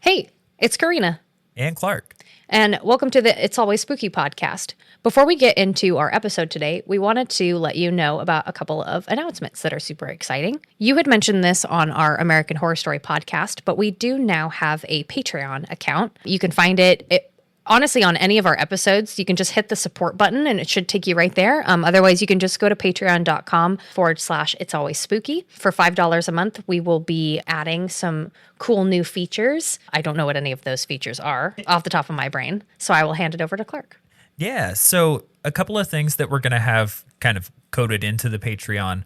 Hey, it's Karina. And Clark. And welcome to the It's Always Spooky podcast. Before we get into our episode today, we wanted to let you know about a couple of announcements that are super exciting. You had mentioned this on our American Horror Story podcast, but we do now have a Patreon account. You can find it honestly, on any of our episodes, you can just hit the support button and it should take you right there. Otherwise, you can just go to patreon.com/itsalwaysspooky. For $5 a month, we will be adding some cool new features. I don't know what any of those features are off the top of my brain, so I will hand it over to Clark. Yeah, so a couple of things that we're going to have kind of coded into the Patreon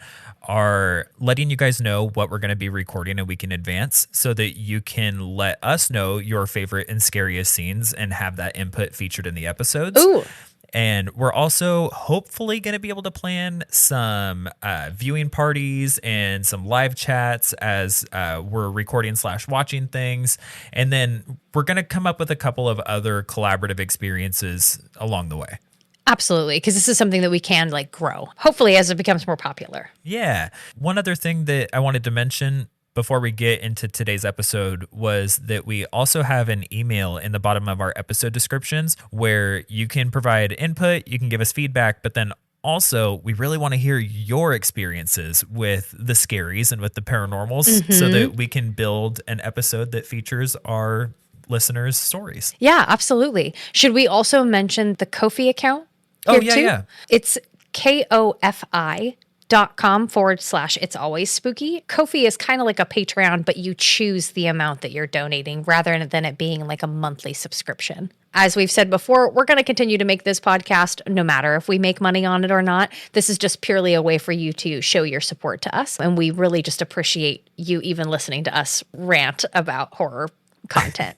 are letting you guys know what we're going to be recording a week in advance so that you can let us know your favorite and scariest scenes and have that input featured in the episodes. Ooh. And we're also hopefully going to be able to plan some viewing parties and some live chats as we're recording/watching things. And then we're going to come up with a couple of other collaborative experiences along the way. Absolutely, because this is something that we can grow, hopefully, as it becomes more popular. Yeah. One other thing that I wanted to mention before we get into today's episode was that we also have an email in the bottom of our episode descriptions where you can provide input, you can give us feedback, but then also we really want to hear your experiences with the scaries and with the paranormals so that we can build an episode that features our listeners' stories. Yeah, absolutely. Should we also mention the Ko-fi account? Oh, yeah, yeah. It's kofi.com/it's always spooky. Ko-fi is kind of like a Patreon, but you choose the amount that you're donating rather than it being like a monthly subscription. As we've said before, we're going to continue to make this podcast no matter if we make money on it or not. This is just purely a way for you to show your support to us. And we really just appreciate you even listening to us rant about horror content.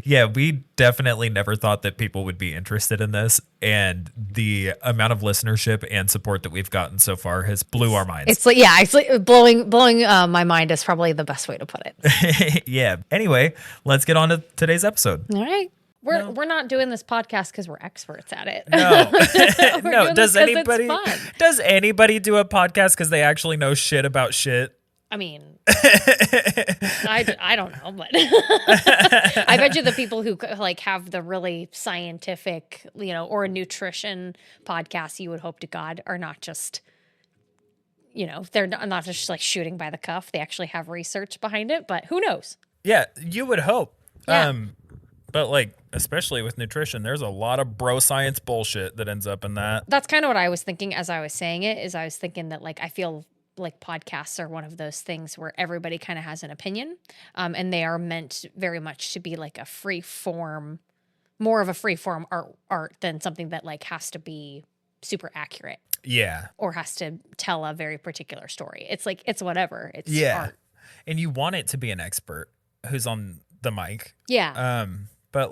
Yeah, we definitely never thought that people would be interested in this, and the amount of listenership and support that we've gotten so far has blew our minds. It's like blowing my mind is probably the best way to put it. Yeah. Anyway, let's get on to today's episode. All right. We're not doing this podcast because we're experts at it. No. No. Does it's anybody do a podcast because they actually know shit about shit? I mean, I don't know, but I bet you the people who have the really scientific, or a nutrition podcast, you would hope to God, are not just, they're not just shooting by the cuff. They actually have research behind it, but who knows? Yeah, you would hope. Yeah. But especially with nutrition, there's a lot of bro science bullshit that ends up in that. That's kind of what I was thinking as I was saying it, is I was thinking that I feel like podcasts are one of those things where everybody kind of has an opinion, and they are meant very much to be like a free form, more of a free form art than something that has to be super accurate. Yeah. Or has to tell a very particular story. It's it's whatever. It's art. And you want it to be an expert who's on the mic. Yeah. But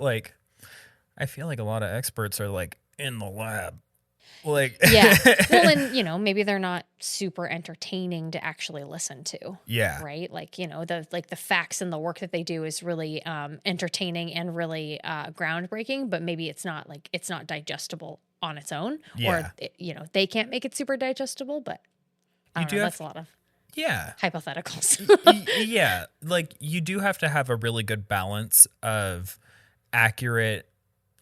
I feel like a lot of experts are in the lab. Yeah. Well, and maybe they're not super entertaining to actually listen to. Yeah. Right. The facts and the work that they do is really entertaining and really groundbreaking, but maybe it's not digestible on its own. Yeah. Or they can't make it super digestible, but I don't know, that's a lot of hypotheticals. Yeah. You do have to have a really good balance of accurate,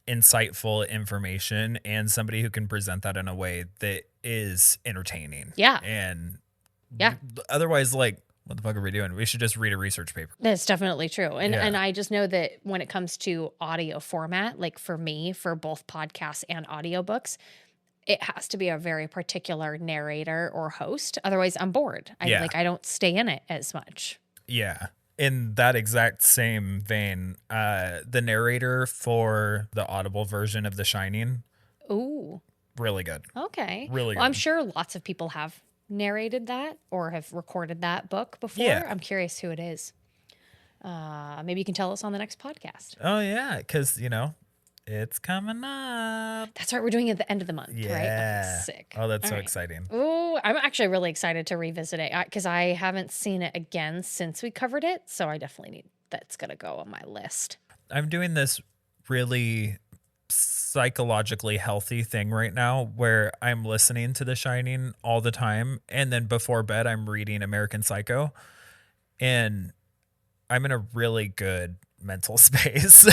insightful information and somebody who can present that in a way that is entertaining. Yeah. And yeah. Otherwise, what the fuck are we doing? We should just read a research paper. That's definitely true. And I just know that when it comes to audio format, for me, for both podcasts and audiobooks, it has to be a very particular narrator or host. Otherwise, I'm bored. I don't stay in it as much. Yeah. In that exact same vein, the narrator for the Audible version of The Shining. Ooh. Really good. Okay. Really good. Well, I'm sure lots of people have narrated that or have recorded that book before. Yeah. I'm curious who it is. Maybe you can tell us on the next podcast. Oh, yeah, because, it's coming up. That's right. We're doing it at the end of the month, yeah. right? That's sick. Oh, that's exciting. Ooh, I'm actually really excited to revisit it because I haven't seen it again since we covered it. So I definitely that's going to go on my list. I'm doing this really psychologically healthy thing right now where I'm listening to The Shining all the time. And then before bed, I'm reading American Psycho. And I'm in a really good mental space.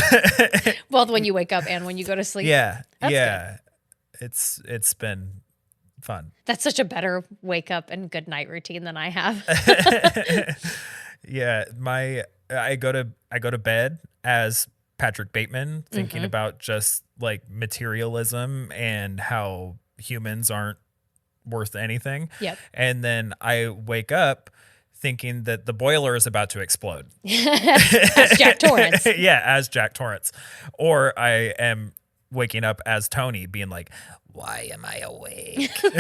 Both when you wake up and when you go to sleep. Yeah. That's yeah. It's been fun. That's such a better wake up and good night routine than I have. Yeah. I go to bed as Patrick Bateman, thinking about just like materialism and how humans aren't worth anything. Yep. And then I wake up thinking that the boiler is about to explode. As Jack Torrance. Yeah, as Jack Torrance. Or I am waking up as Tony being like, why am I awake? Why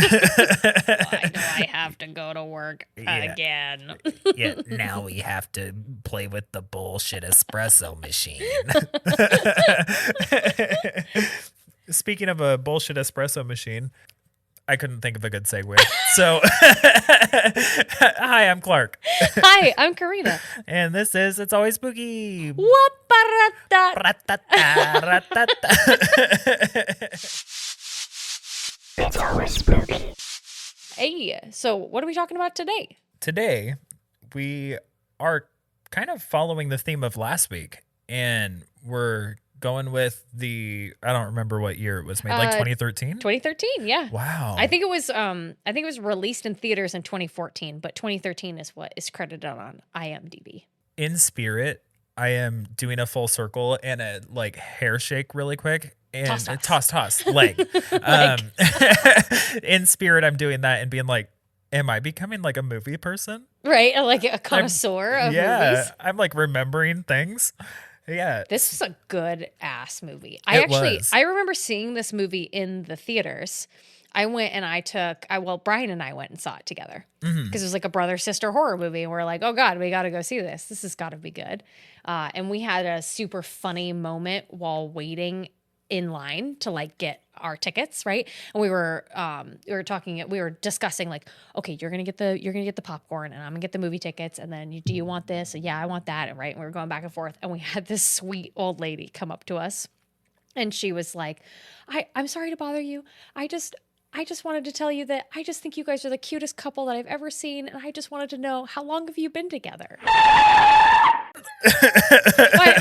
do I have to go to work again? Yeah, now we have to play with the bullshit espresso machine. Speaking of a bullshit espresso machine, I couldn't think of a good segue. So, hi, I'm Clark. Hi, I'm Karina. And this is It's Always Spooky. It's always spooky. Hey, so what are we talking about today? Today, we are kind of following the theme of last week, and we're going with I don't remember what year it was made, like 2013? 2013, yeah. Wow. I think it was released in theaters in 2014, but 2013 is what is credited on IMDb. In spirit, I am doing a full circle and a like hair shake really quick. And toss leg. In spirit, I'm doing that and being like, am I becoming like a movie person? Right, like a connoisseur of movies. I'm like remembering things. Yeah. This is a good ass movie. I remember seeing this movie in the theaters. I went and Brian and I went and saw it together because it was like a brother-sister horror movie. And we're like, oh God, we got to go see this. This has got to be good. And we had a super funny moment while waiting in line to like get our tickets, right? And we were discussing like, okay, you're gonna get the popcorn, and I'm gonna get the movie tickets, and then do you want this? And yeah, I want that, and right. And we were going back and forth, and we had this sweet old lady come up to us, and she was like, I'm sorry to bother you. I just wanted to tell you that I just think you guys are the cutest couple that I've ever seen, and I just wanted to know, how long have you been together?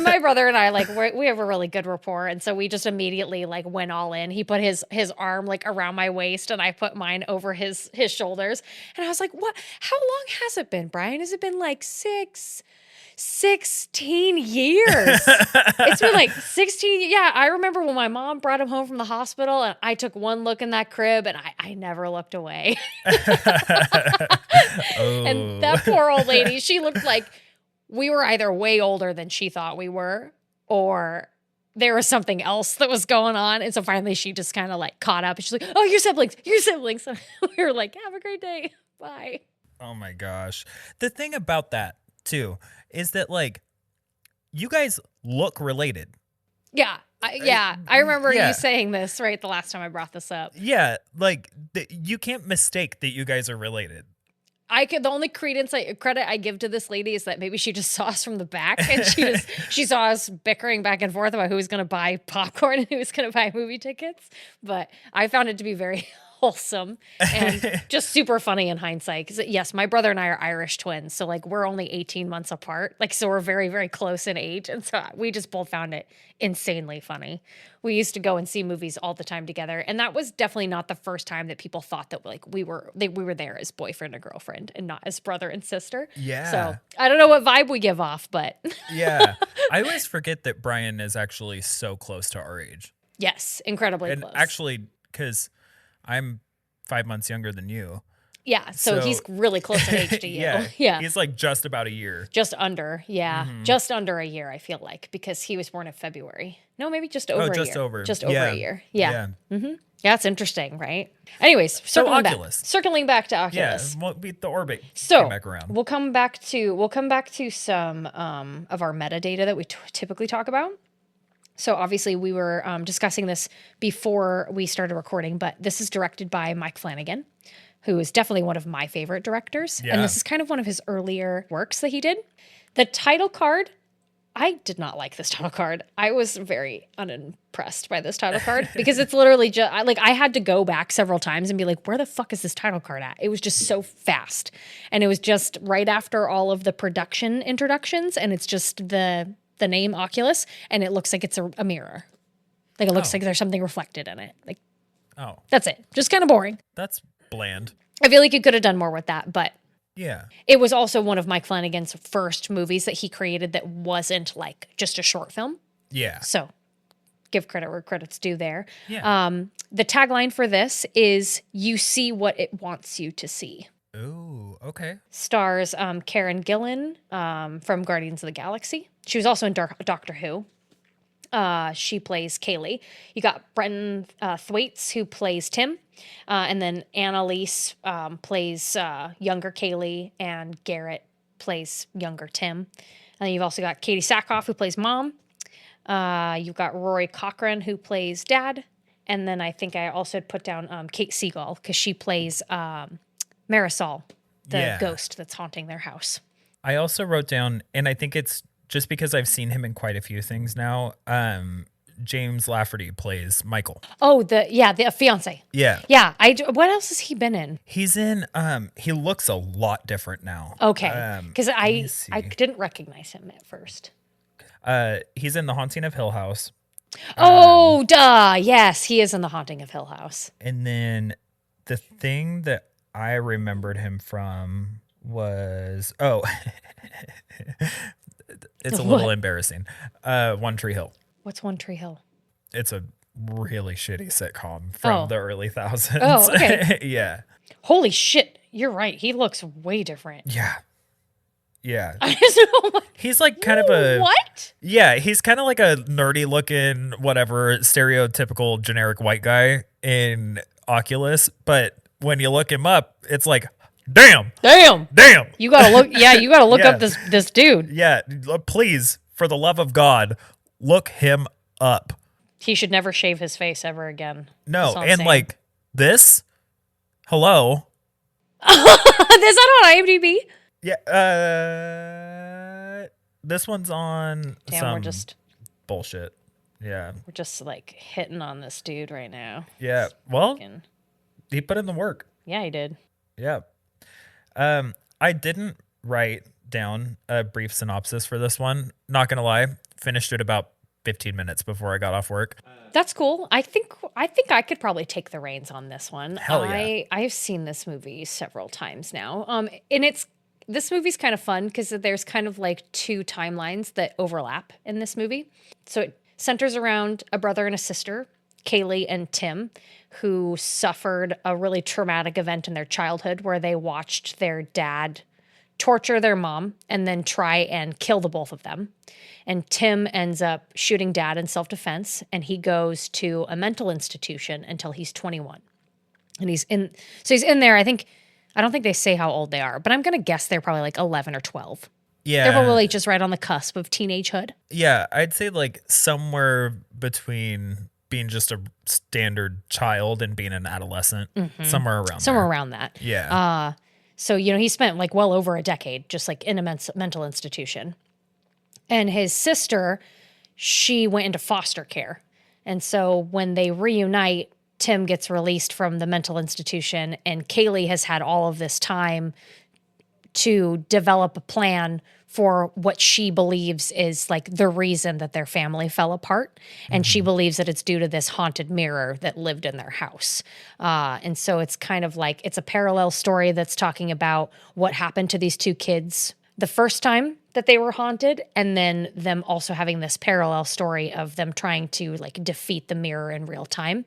my brother and I, like, we have a really good rapport, and so we just immediately like went all in. He put his arm like around my waist, and I put mine over his shoulders, and I was like, what? How long has it been, Brian? Has it been like 16 years? It's been like 16. Yeah, I remember when my mom brought him home from the hospital, and I took one look in that crib, and I never looked away. And that poor old lady, she looked like we were either way older than she thought we were, or there was something else that was going on. And so finally she just kind of like caught up, and she's like, oh, your siblings. And we were like, have a great day. Bye. Oh my gosh. The thing about that too is that like you guys look related. Yeah. I remember you saying this right the last time I brought this up. Yeah. Like you can't mistake that you guys are related. The only credit I give to this lady is that maybe she just saw us from the back, and she saw us bickering back and forth about who was going to buy popcorn and who was going to buy movie tickets. But I found it to be very wholesome and just super funny in hindsight. Because yes, my brother and I are Irish twins, so like we're only 18 months apart. Like, so we're very, very close in age, and so we just both found it insanely funny. We used to go and see movies all the time together, and that was definitely not the first time that people thought that like we were there as boyfriend and girlfriend and not as brother and sister. Yeah. So I don't know what vibe we give off, but yeah, I always forget that Brian is actually so close to our age. Yes, incredibly and close. Actually, because I'm 5 months younger than you. Yeah, so he's really close in age to you. Yeah. He's like just about a year. Just under, yeah. Mm-hmm. Just under a year, I feel like, because he was born in February. No, maybe just over a year. Just over a year. Yeah. Mm-hmm. Yeah, it's interesting, right? Anyways, circling back to Oculus. Yeah, the orbit came back around. We'll come back to some of our metadata that we typically talk about. So obviously we were discussing this before we started recording, but this is directed by Mike Flanagan, who is definitely one of my favorite directors. Yeah. And this is kind of one of his earlier works that he did. The title card, I did not like this title card. I was very unimpressed by this title card because it's literally just, I had to go back several times and be like, where the fuck is this title card at? It was just so fast. And it was just right after all of the production introductions. And it's just the the name Oculus, and it looks like it's a mirror. Like it looks like there's something reflected in it. Like, that's it. Just kind of boring. That's bland. I feel like you could have done more with that, but Yeah. it was also one of Mike Flanagan's first movies that he created that wasn't like just a short film. Yeah. So give credit where credit's due there. Yeah. The tagline for this is "You see what it wants you to see." Ooh, okay. Stars Karen Gillan from Guardians of the Galaxy. She was also in Doctor Who. She plays Kaylee. You got Brenton Thwaites, who plays Tim. And then Annalise plays younger Kaylee, and Garrett plays younger Tim. And then you've also got Katie Sackhoff, who plays Mom. You've got Rory Cochrane, who plays Dad. And then I think I also put down Kate Siegel, because she plays Marisol, the ghost that's haunting their house. I also wrote down, and I think it's just because I've seen him in quite a few things now, James Lafferty plays Michael. Oh, the fiance. Yeah. Yeah. What else has he been in? He's in, he looks a lot different now. Okay. Because I didn't recognize him at first. He's in The Haunting of Hill House. Oh, duh. Yes, he is in The Haunting of Hill House. And then the thing that I remembered him from was, it's a little embarrassing. One Tree Hill. What's One Tree Hill? It's a really shitty sitcom from the early thousands. Oh, okay. Yeah. Holy shit. You're right. He looks way different. Yeah. Yeah. I just know. He's like kind of a... What? Yeah, he's kind of like a nerdy looking, whatever, stereotypical generic white guy in Oculus. But when you look him up, it's like, damn. You gotta look. Yeah, you gotta look up this dude. Yeah, please, for the love of God, look him up. He should never shave his face ever again. No, and saying. Like this. Hello. Is that on IMDb? Yeah. This one's on. Damn, we're just bullshit. Yeah. We're just like hitting on this dude right now. Yeah. Well, he put in the work. Yeah, he did. Yeah. I didn't write down a brief synopsis for this one. Not gonna lie, finished it about 15 minutes before I got off work. That's cool. I think I could probably take the reins on this one. Hell yeah. I've seen this movie several times now. And this movie's kind of fun because there's kind of like two timelines that overlap in this movie. So it centers around a brother and a sister, Kaylee and Tim, who suffered a really traumatic event in their childhood where they watched their dad torture their mom and then try and kill the both of them. And Tim ends up shooting dad in self-defense, and he goes to a mental institution until he's 21. And he's in there, I don't think they say how old they are, but I'm going to guess they're probably like 11 or 12. Yeah. They're probably just right on the cusp of teenagehood. Yeah, I'd say like somewhere between being just a standard child and being an adolescent, somewhere around that. Yeah. So, he spent like well over a decade just like in a mental institution. And his sister, she went into foster care. And so when they reunite, Tim gets released from the mental institution, and Kaylee has had all of this time to develop a plan for what she believes is like the reason that their family fell apart. And she believes that it's due to this haunted mirror that lived in their house. And so it's kind of like, it's a parallel story that's talking about what happened to these two kids the first time that they were haunted, and then them also having this parallel story of them trying to like defeat the mirror in real time.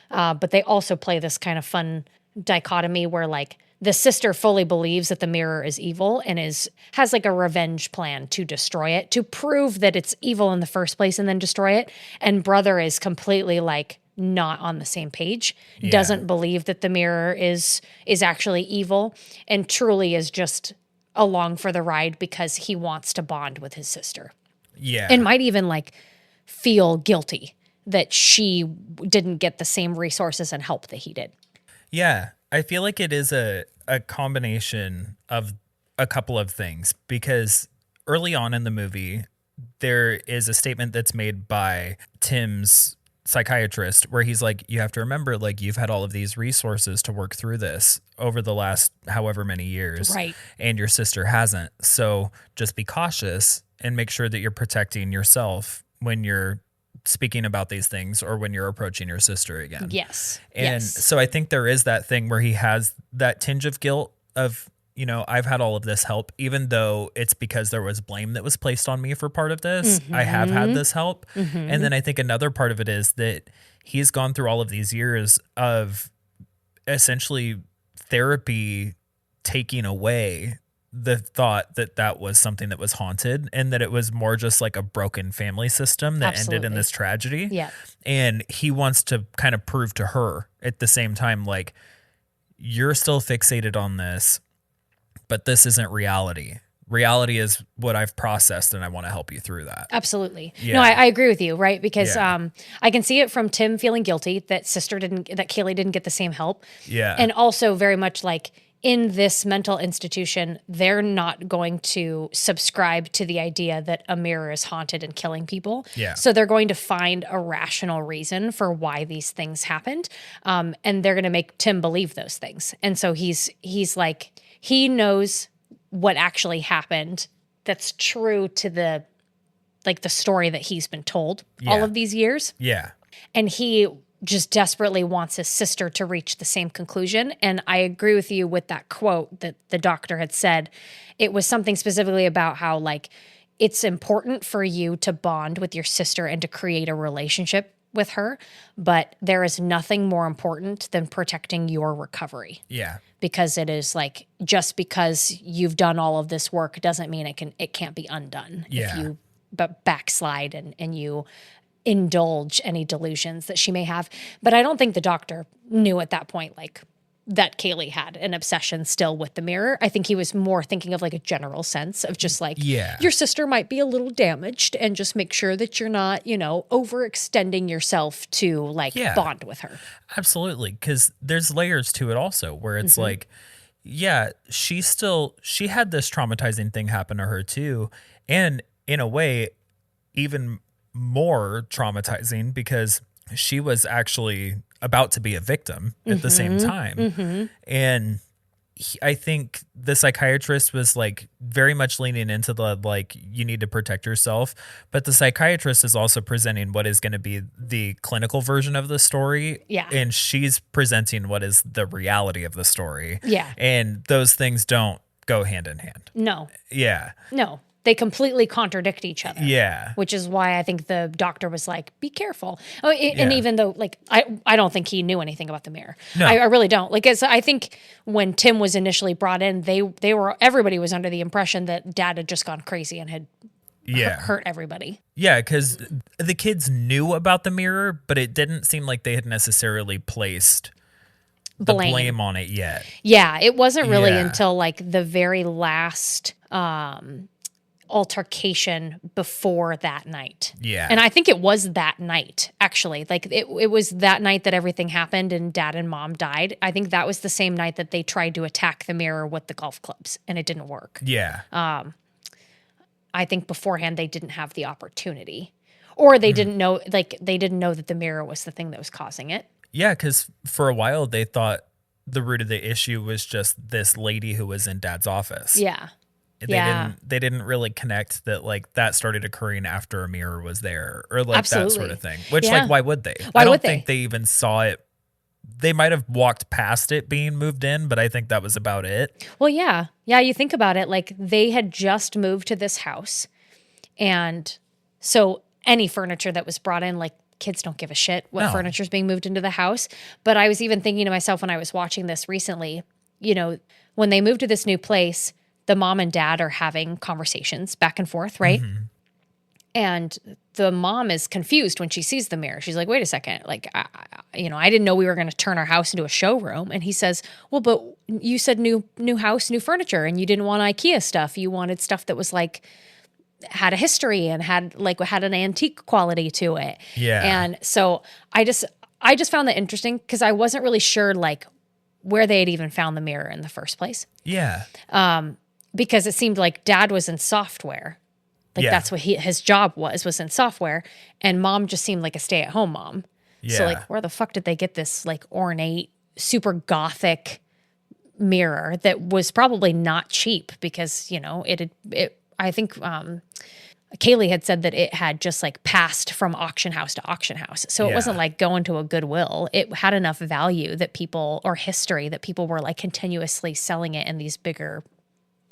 But they also play this kind of fun dichotomy where like the sister fully believes that the mirror is evil and has like a revenge plan to destroy it, to prove that it's evil in the first place and then destroy it. And brother is completely like not on the same page, doesn't believe that the mirror is actually evil, and truly is just along for the ride because he wants to bond with his sister. Yeah. And might even like feel guilty that she didn't get the same resources and help that he did. Yeah. I feel like it is a combination of a couple of things, because early on in the movie, there is a statement that's made by Tim's psychiatrist where he's like, you have to remember, like, you've had all of these resources to work through this over the last however many years. Right. And your sister hasn't. So just be cautious and make sure that you're protecting yourself when you're speaking about these things or when you're approaching your sister again. Yes. And yes. so I think there is that thing where he has that tinge of guilt of, you know, I've had all of this help, even though it's because there was blame that was placed on me for part of this. I have had this help. And then I think another part of it is that he's gone through all of these years of essentially therapy taking away the thought that that was something that was haunted and that it was more just like a broken family system that ended in this tragedy. Yeah. And he wants to kind of prove to her at the same time, like, you're still fixated on this, but this isn't reality. Reality is what I've processed, and I want to help you through that. Absolutely. Yeah. No, I agree with you, right? Because Yeah. I can see it from Tim feeling guilty that Kaylee didn't get the same help. Yeah. And also very much like in this mental institution, they're not going to subscribe to the idea that a mirror is haunted and killing people. Yeah. So they're going to find a rational reason for why these things happened. And they're going to make Tim believe those things. And so he's like, he knows what actually happened that's true to the story that he's been told all Yeah. of these years. Yeah. And he just desperately wants his sister to reach the same conclusion. And I agree with you with that quote that the doctor had said. It was something specifically about how, like, it's important for you to bond with your sister and to create a relationship with her, but there is nothing more important than protecting your recovery. Yeah. Because it is like, just because you've done all of this work doesn't mean it can't be undone. Yeah. If you backslide and you indulge any delusions that she may have. But I don't think the doctor knew at that point, like, that Kaylee had an obsession still with the mirror. I think he was more thinking of like a general sense of just like, your sister might be a little damaged, and just make sure that you're not, overextending yourself to like bond with her. Absolutely. Because there's layers to it also where it's like, yeah, she had this traumatizing thing happen to her too. And in a way, even more traumatizing because she was actually about to be a victim at the same time. And I think the psychiatrist was like very much leaning into the, like, you need to protect yourself. But the psychiatrist is also presenting what is going to be the clinical version of the story. Yeah. And she's presenting what is the reality of the story. Yeah. And those things don't go hand in hand. No. Yeah. No. They completely contradict each other. Yeah. Which is why I think the doctor was like, be careful. Oh, and even though, like, I don't think he knew anything about the mirror. No. I really don't. Like, I think when Tim was initially brought in, everybody was under the impression that Dad had just gone crazy and had hurt everybody. Yeah, because the kids knew about the mirror, but it didn't seem like they had necessarily placed the blame on it yet. Yeah, it wasn't really until like the very last altercation before that night. Yeah. And I think it was that night, actually. Like it was that night that everything happened and Dad and Mom died. I think that was the same night that they tried to attack the mirror with the golf clubs and it didn't work. Yeah. I think beforehand they didn't have the opportunity, or they didn't know, they didn't know that the mirror was the thing that was causing it. Yeah, because for a while they thought the root of the issue was just this lady who was in Dad's office. Yeah. They didn't really connect that, like, that started occurring after a mirror was there or like that sort of thing. Which like, why would they? I don't think they even saw it. They might have walked past it being moved in, but I think that was about it. Well, yeah. Yeah, you think about it, like they had just moved to this house. And so any furniture that was brought in, like, kids don't give a shit what furniture is being moved into the house. But I was even thinking to myself when I was watching this recently, when they moved to this new place, the mom and dad are having conversations back and forth, right? Mm-hmm. And the mom is confused when she sees the mirror. She's like, wait a second. Like, I didn't know we were going to turn our house into a showroom. And he says, well, but you said new house, new furniture, and you didn't want IKEA stuff. You wanted stuff that was like, had a history and had an antique quality to it. Yeah. And so I just found that interesting because I wasn't really sure like where they had even found the mirror in the first place. Yeah. Because it seemed like Dad was in software. Like that's what his job was in software. And Mom just seemed like a stay-at-home mom. So like, where the fuck did they get this like ornate, super gothic mirror that was probably not cheap because, you know, I think Kaylee had said that it had just like passed from auction house to auction house. So it wasn't like going to a Goodwill. It had enough value that people, or history, that people were like continuously selling it in these bigger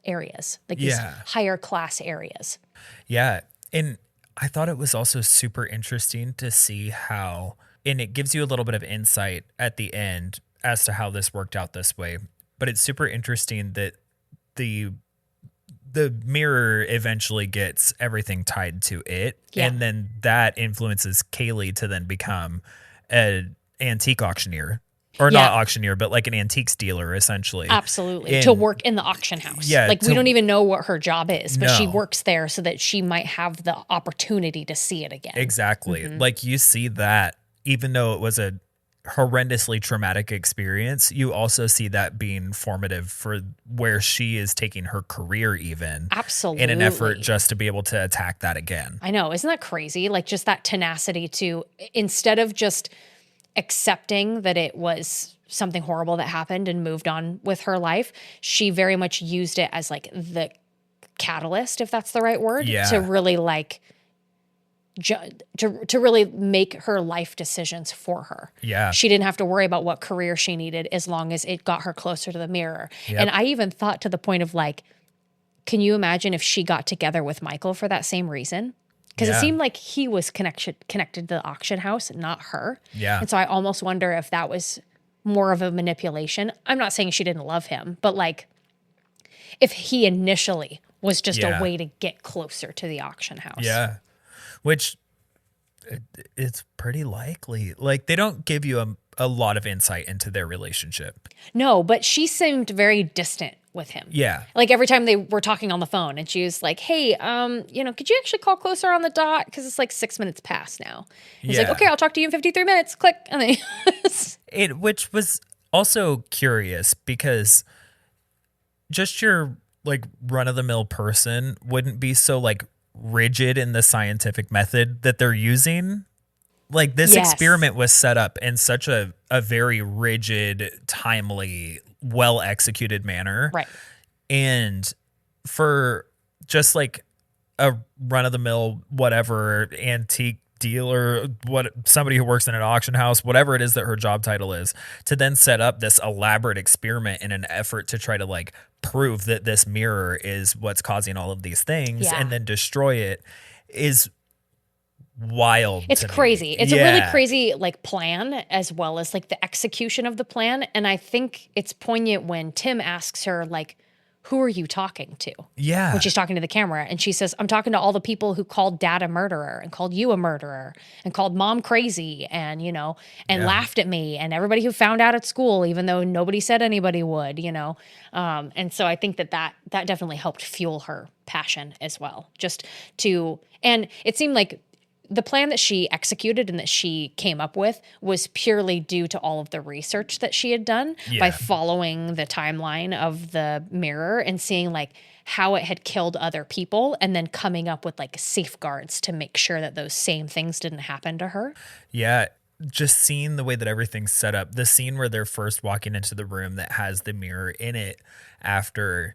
areas, like these higher class areas. Yeah. And I thought it was also super interesting to see how, and it gives you a little bit of insight at the end as to how this worked out this way. But it's super interesting that the mirror eventually gets everything tied to it. Yeah. And then that influences Kaylee to then become an antique auctioneer. Or not auctioneer, but like an antiques dealer, essentially. Absolutely. To work in the auction house. Yeah. Like, we don't even know what her job is, but she works there so that she might have the opportunity to see it again. Exactly. Mm-hmm. Like, you see that, even though it was a horrendously traumatic experience, you also see that being formative for where she is taking her career even. Absolutely. In an effort just to be able to attack that again. I know. Isn't that crazy? Like, just that tenacity to, instead of just accepting that it was something horrible that happened and moved on with her life, she very much used it as like the catalyst, if that's the right word, to really like to really make her life decisions for her. Yeah. She didn't have to worry about what career she needed as long as it got her closer to the mirror. Yep. And I even thought to the point of like, can you imagine if she got together with Michael for that same reason? Because it seemed like he was connected to the auction house, not her. Yeah. And so I almost wonder if that was more of a manipulation. I'm not saying she didn't love him, but like if he initially was just a way to get closer to the auction house. Yeah. Which it's pretty likely. Like, they don't give you a lot of insight into their relationship. No, but she seemed very distant with him. Yeah. Like, every time they were talking on the phone and she was like, hey, could you actually call closer on the dot? Because it's like 6 minutes past now. He's like, okay, I'll talk to you in 53 minutes. Click. And then which was also curious because just your like run-of-the-mill person wouldn't be so like rigid in the scientific method that they're using. Like, this experiment was set up in such a very rigid, timely, well-executed manner. Right. And for just like a run-of-the-mill, whatever, antique dealer, somebody who works in an auction house, whatever it is that her job title is, to then set up this elaborate experiment in an effort to try to like prove that this mirror is what's causing all of these things and then destroy it is wild. It's crazy. It's a really crazy like plan, as well as like the execution of the plan. And I think it's poignant when Tim asks her like, who are you talking to? Yeah. When she's talking to the camera. And she says, I'm talking to all the people who called dad a murderer and called you a murderer and called mom crazy and, laughed at me and everybody who found out at school, even though nobody said anybody would, And so I think that definitely helped fuel her passion as well. And it seemed like the plan that she executed and that she came up with was purely due to all of the research that she had done by following the timeline of the mirror and seeing like how it had killed other people and then coming up with like safeguards to make sure that those same things didn't happen to her. Yeah. Just seeing the way that everything's set up, the scene where they're first walking into the room that has the mirror in it after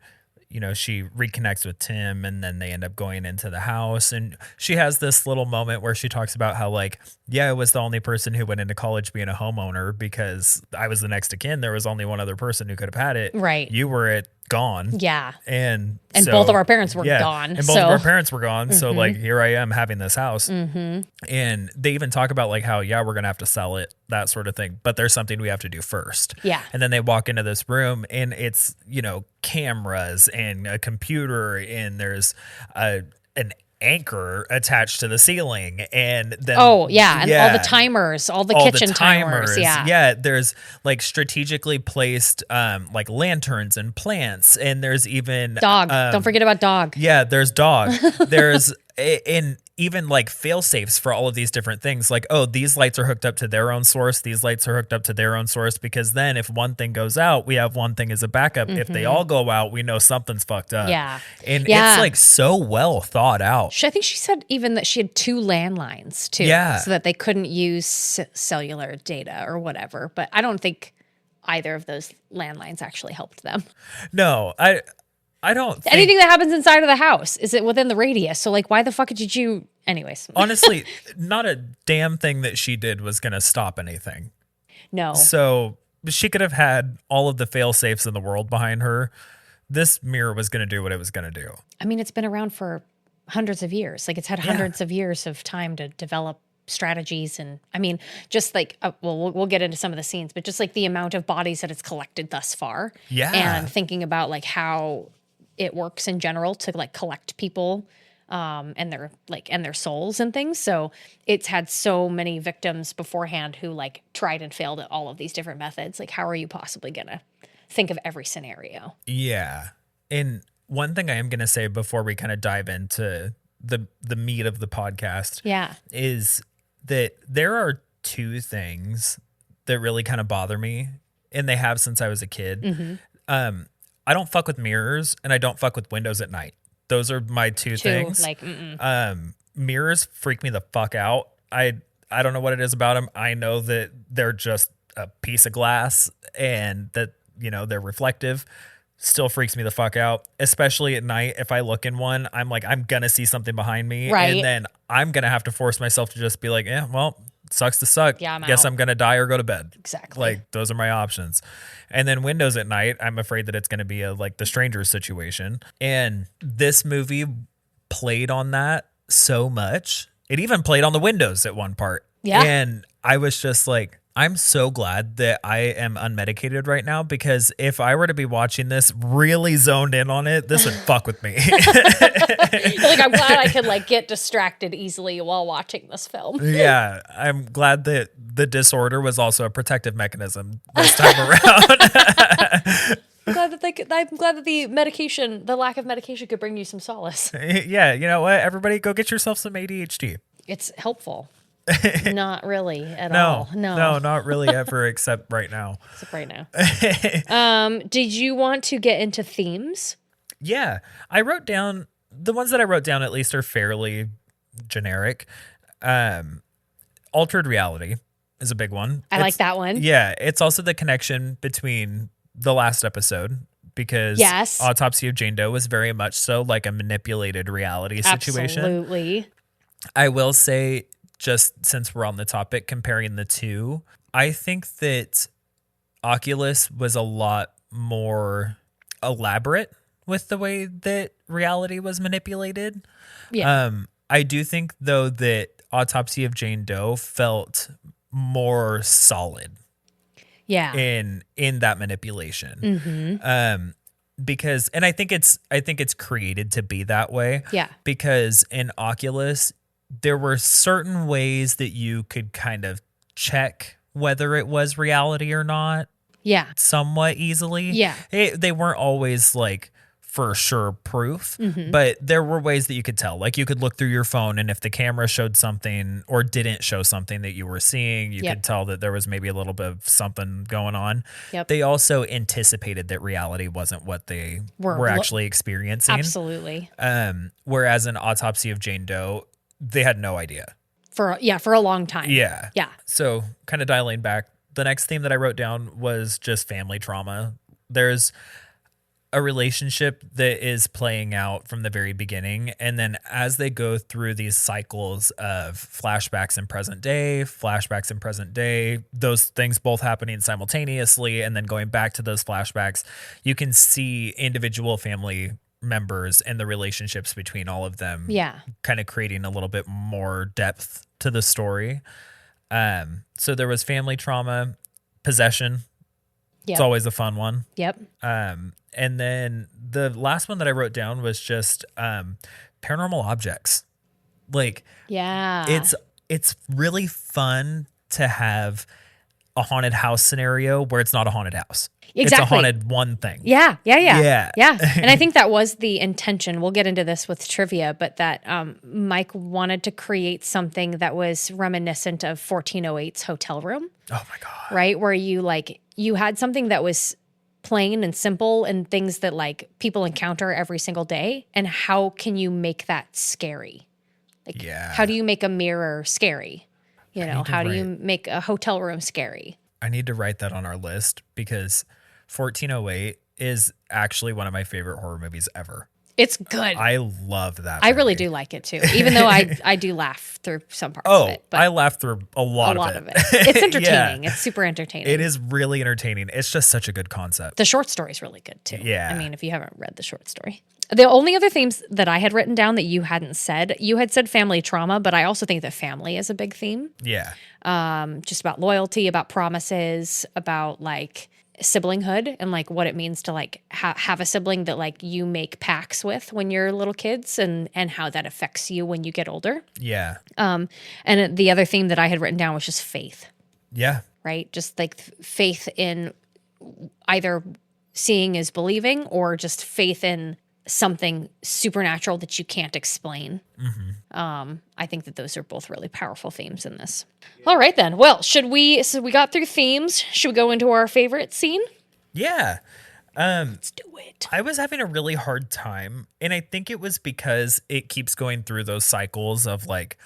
she reconnects with Tim and then they end up going into the house. And she has this little moment where she talks about how like, I was the only person who went into college being a homeowner because I was the next of kin. There was only one other person who could have had it. Right. You were gone. Yeah. And so, both of our parents were gone. And both of our parents were gone. Mm-hmm. So like, here I am having this house. Mm-hmm. And they even talk about like how, we're going to have to sell it, that sort of thing. But there's something we have to do first. Yeah. And then they walk into this room and it's, cameras and a computer and there's an anchor attached to the ceiling and then and all the timers, all the kitchen timers. Yeah, there's like strategically placed like lanterns and plants and there's even dog. Don't forget about dog. Yeah, there's dog. There's And even like fail safes for all of these different things, like, oh, these lights are hooked up to their own source, these lights are hooked up to their own source, because then if one thing goes out, we have one thing as a backup. If they all go out, we know something's fucked up. Yeah. And Yeah. it's like so well thought out. I think she said even that she had 2 landlines too, Yeah. so that they couldn't use cellular data or whatever. But I don't think either of those landlines actually helped them. No, I don't think, Anything that happens inside of the house is it within the radius. So like, why the fuck did you? Anyways, honestly, not a damn thing that she did was going to stop anything. no. So she could have had all of the fail safes in the world behind her. This mirror was going to do what it was going to do. I mean, it's been around for hundreds of years. Like it's had hundreds of years of time to develop strategies. And I mean, just like, we'll get into some of the scenes, but just like the amount of bodies that it's collected thus far. Yeah. And thinking about like how it works in general to like collect people and their souls and things. So it's had so many victims beforehand who like tried and failed at all of these different methods. Like, how are you possibly going to think of every scenario? Yeah. And one thing I am going to say before we kind of dive into the meat of the podcast is that there are 2 things that really kind of bother me, and they have since I was a kid. I don't fuck with mirrors, and I don't fuck with windows at night. Those are my 2 things. Like, Mirrors freak me the fuck out. I don't know what it is about them. I know that they're just a piece of glass and that, you know, they're reflective. Still freaks me the fuck out, especially at night. If I look in one, I'm like, I'm going to see something behind me. Right. And then I'm going to have to force myself to just be like, yeah, well, sucks to suck. Yeah, I'm Guess out. I'm going to die or go to bed. Exactly. Like, those are my options. And then windows at night, I'm afraid that it's going to be like the Stranger situation. And this movie played on that so much. It even played on the windows at one part. Yeah. And I was just like, I'm so glad that I am unmedicated right now, because if I were to be watching this really zoned in on it, this would fuck with me. like, I'm glad I could like get distracted easily while watching this film. Yeah, I'm glad that the disorder was also a protective mechanism this time around. I'm glad that the medication, the lack of medication, could bring you some solace. Yeah, you know what? Everybody go get yourself some ADHD. It's helpful. Not really at all. No, not really ever, except right now. Except right now. Did you want to get into themes? Yeah, I wrote down, the ones that I wrote down at least are fairly generic. Altered reality is a big one. I like that one. Yeah, it's also the connection between the last episode, because Yes. Autopsy of Jane Doe was very much so like a manipulated reality situation. Absolutely. I will say, just since we're on the topic, comparing the 2, I think that Oculus was a lot more elaborate with the way that reality was manipulated. Yeah. I do think, though, that Autopsy of Jane Doe felt more solid yeah. in that manipulation. Because, and I think it's created to be that way. Yeah. Because in Oculus, there were certain ways that you could kind of check whether it was reality or not Yeah. somewhat easily. Yeah. They weren't always like for sure proof, but there were ways that you could tell. Like, you could look through your phone, and if the camera showed something or didn't show something that you were seeing, you could tell that there was maybe a little bit of something going on. Yep. They also anticipated that reality wasn't what they were actually experiencing. Absolutely. Whereas in Autopsy of Jane Doe, they had no idea. For a long time. Yeah. Yeah. So kind of dialing back, the next theme that I wrote down was just family trauma. There's a relationship that is playing out from the very beginning. And then as they go through these cycles of flashbacks in present day, those things both happening simultaneously, and then going back to those flashbacks, you can see individual family members and the relationships between all of them. Yeah. Kind of creating a little bit more depth to the story. So there was family trauma, possession. Yep. It's always a fun one. Yep. And then the last one that I wrote down was just paranormal objects. Like, Yeah. it's really fun to have a haunted house scenario where it's not a haunted house. Exactly. It's a haunted one thing. Yeah. Yeah. And I think that was the intention. We'll get into this with trivia, but that Mike wanted to create something that was reminiscent of 1408's hotel room. Oh my God. Right? Where you had something that was plain and simple and things that like people encounter every single day. And how can you make that scary? Like, how do you make a mirror scary? You know, how do you make a hotel room scary? I need to write that on our list because 1408 is actually one of my favorite horror movies ever. It's good. I love that movie. I really do like it too, even though I do laugh through some parts of it. But I laugh through a lot of it. It's entertaining. It's super entertaining. It is really entertaining. It's just such a good concept. The short story is really good too. Yeah. I mean, if you haven't read the short story. The only other themes that I had written down that you hadn't said, you had said family trauma, but I also think that family is a big theme. Yeah. Just about loyalty, about promises, about like siblinghood and like what it means to like have a sibling that like you make pacts with when you're little kids and how that affects you when you get older. Yeah. And the other theme that I had written down was just faith. Yeah. Right? Just like faith in either seeing is believing or just faith in something supernatural that you can't explain. I think that those are both really powerful themes in this. All right then. Well, so we got through themes. Should we go into our favorite scene? Yeah. Let's do it. I was having a really hard time, and I think it was because it keeps going through those cycles of like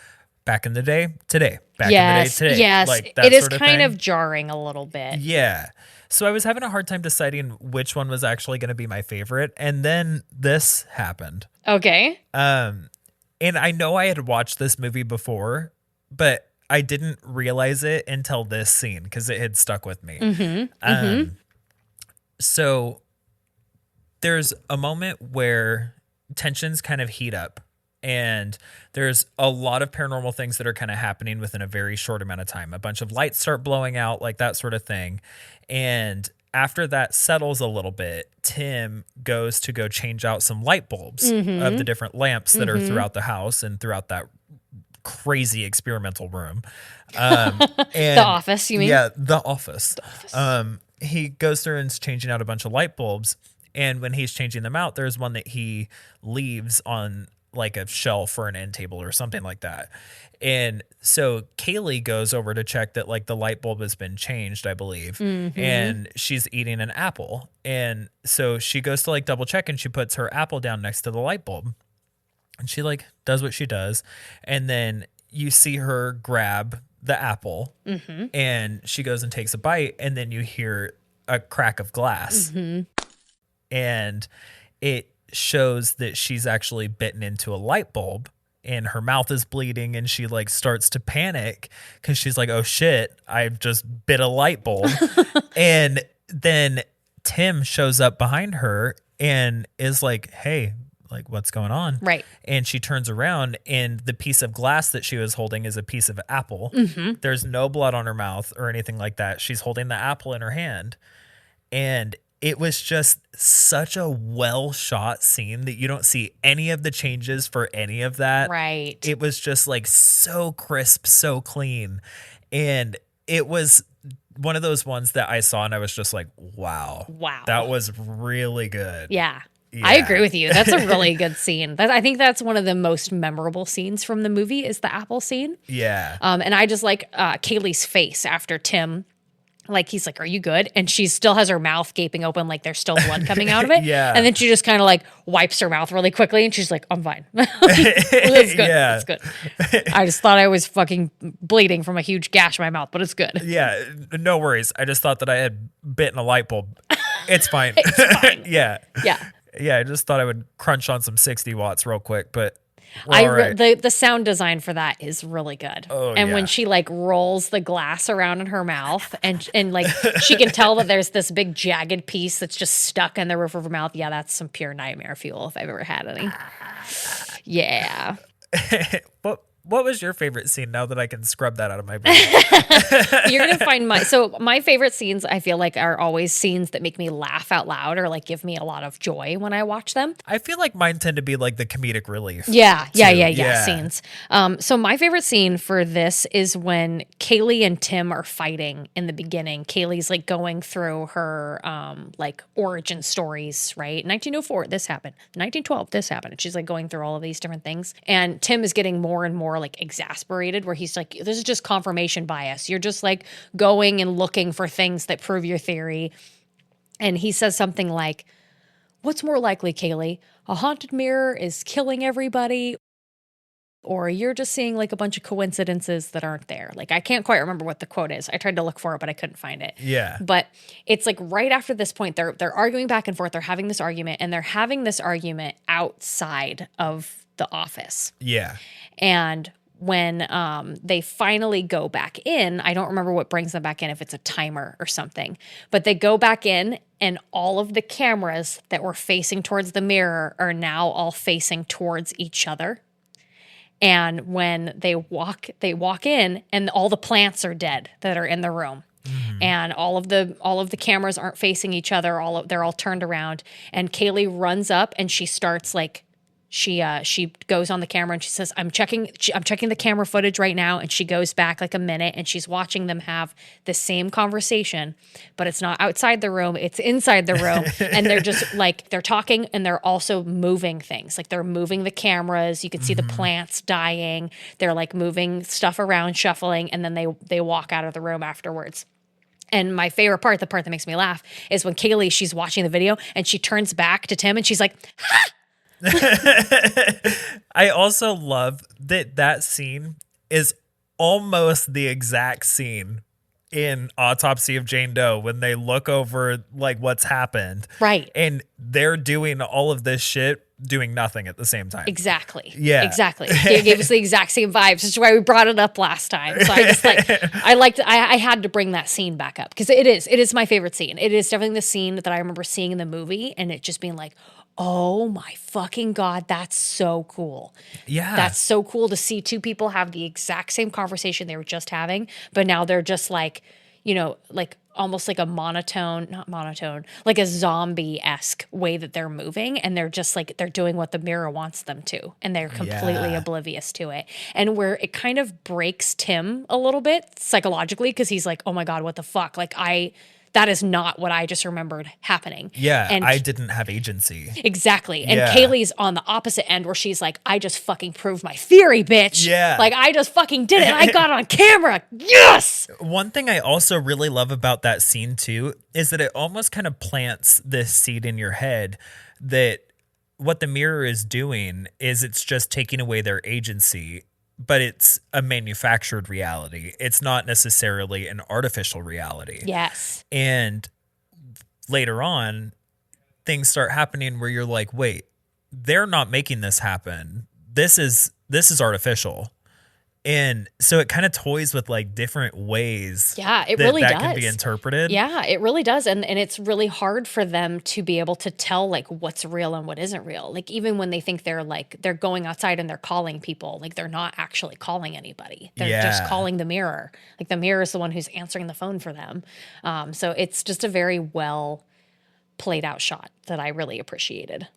back in the day, today, back in the day, today. Yes, like that it is sort of kind thing. of jarring a little bit. Yeah. So I was having a hard time deciding which one was actually going to be my favorite. And then this happened. Okay. And I know I had watched this movie before, but I didn't realize it until this scene because it had stuck with me. So there's a moment where tensions kind of heat up. And there's a lot of paranormal things that are kind of happening within a very short amount of time. A bunch of lights start blowing out, like that sort of thing. And after that settles a little bit, Tim goes to go change out some light bulbs of the different lamps that are throughout the house and throughout that crazy experimental room. And The office, you mean? Yeah, the office. He goes through and is changing out a bunch of light bulbs. And when he's changing them out, there's one that he leaves on like a shelf or an end table or something like that. And so Kaylee goes over to check that like the light bulb has been changed, I believe. And she's eating an apple. And so she goes to like double check and she puts her apple down next to the light bulb. And she like does what she does. And then you see her grab the apple and she goes and takes a bite. And then you hear a crack of glass. And it shows that she's actually bitten into a light bulb and her mouth is bleeding and she like starts to panic because she's like, oh shit, I've just bit a light bulb. And then Tim shows up behind her and is like, hey, like what's going on? Right. And she turns around and the piece of glass that she was holding is a piece of apple. There's no blood on her mouth or anything like that. She's holding the apple in her hand. And it was just such a well shot scene that you don't see any of the changes for any of that. Right. It was just like so crisp, so clean. And it was one of those ones that I saw and I was just like, wow. That was really good. Yeah. I agree with you. That's a really good scene. I think that's one of the most memorable scenes from the movie is the apple scene. Yeah. And I just like Kaylee's face after Tim. Like, he's like, are you good? And she still has her mouth gaping open like there's still blood coming out of it. Yeah. And then she just kind of like wipes her mouth really quickly and she's like, I'm fine. It's good. Yeah. It's good. I just thought I was fucking bleeding from a huge gash in my mouth, but it's good. Yeah. No worries. I just thought that I had bitten a light bulb. It's fine. It's fine. Yeah. Yeah. Yeah. I just thought I would crunch on some 60 watts real quick, but all right. The sound design for that is really good. Oh, and yeah. when she like rolls the glass around in her mouth and like she can tell that there's this big jagged piece that's just stuck in the roof of her mouth. Yeah, that's some pure nightmare fuel if I've ever had any. Yeah. What was your favorite scene now that I can scrub that out of my brain? You're going to find my favorite scenes, I feel like, are always scenes that make me laugh out loud or like give me a lot of joy when I watch them. I feel like mine tend to be like the comedic relief. Yeah, Yeah. scenes. So my favorite scene for this is when Kaylee and Tim are fighting in the beginning. Kaylee's like going through her like origin stories, right? 1904, this happened. 1912, this happened. And she's like going through all of these different things. And Tim is getting more and more like exasperated, where he's like, this is just confirmation bias. You're just like going and looking for things that prove your theory. And he says something like, what's more likely, Kaylee? A haunted mirror is killing everybody, or you're just seeing like a bunch of coincidences that aren't there. Like, I can't quite remember what the quote is. I tried to look for it, but I couldn't find it. Yeah. But it's like right after this point, they're arguing back and forth. They're having this argument, and they're having this argument outside of the office. Yeah. And when they finally go back in, I don't remember what brings them back in, if it's a timer or something, but they go back in and all of the cameras that were facing towards the mirror are now all facing towards each other. And when they walk in and all the plants are dead that are in the room. Mm-hmm. And all of the cameras aren't facing each other. They're all turned around, and Kaylee runs up and she starts like, she goes on the camera and she says, I'm checking the camera footage right now. And she goes back like a minute and she's watching them have the same conversation, but it's not outside the room, it's inside the room. And they're just like, they're talking and they're also moving things. Like, they're moving the cameras. You can see the plants dying. They're like moving stuff around, shuffling. And then they walk out of the room afterwards. And my favorite part, the part that makes me laugh, is when Kaylee, she's watching the video and she turns back to Tim and she's like, ha! I also love that scene is almost the exact scene in Autopsy of Jane Doe when they look over like what's happened. Right. And they're doing all of this shit, doing nothing at the same time. Exactly. Yeah. Exactly. It gave us the exact same vibes, which is why we brought it up last time. So I just I had to bring that scene back up because it is my favorite scene. It is definitely the scene that I remember seeing in the movie and it just being like, oh my fucking God, that's so cool. Yeah. That's so cool to see two people have the exact same conversation they were just having, but now they're just like, you know, like almost like not monotone, like a zombie-esque way that they're moving. And they're just like, they're doing what the mirror wants them to. And they're completely oblivious to it. And where it kind of breaks Tim a little bit psychologically, because he's like, oh my God, what the fuck? Like that is not what I just remembered happening. Yeah, and I didn't have agency. Exactly. And Yeah. Kaylee's on the opposite end where she's like, I just fucking proved my theory, bitch. Yeah. Like, I just fucking did it. I got on camera. Yes. One thing I also really love about that scene too is that it almost kind of plants this seed in your head that what the mirror is doing is it's just taking away their agency, but it's a manufactured reality. It's not necessarily an artificial reality. Yes. And later on, things start happening where you're like, wait, they're not making this happen. This is artificial. And so it kind of toys with like different ways Yeah, it really does. can be interpreted. Yeah, it really does. And it's really hard for them to be able to tell like what's real and what isn't real. Like, even when they think they're going outside and they're calling people, like they're not actually calling anybody. They're just calling the mirror. Like, the mirror is the one who's answering the phone for them. So it's just a very well played out shot that I really appreciated.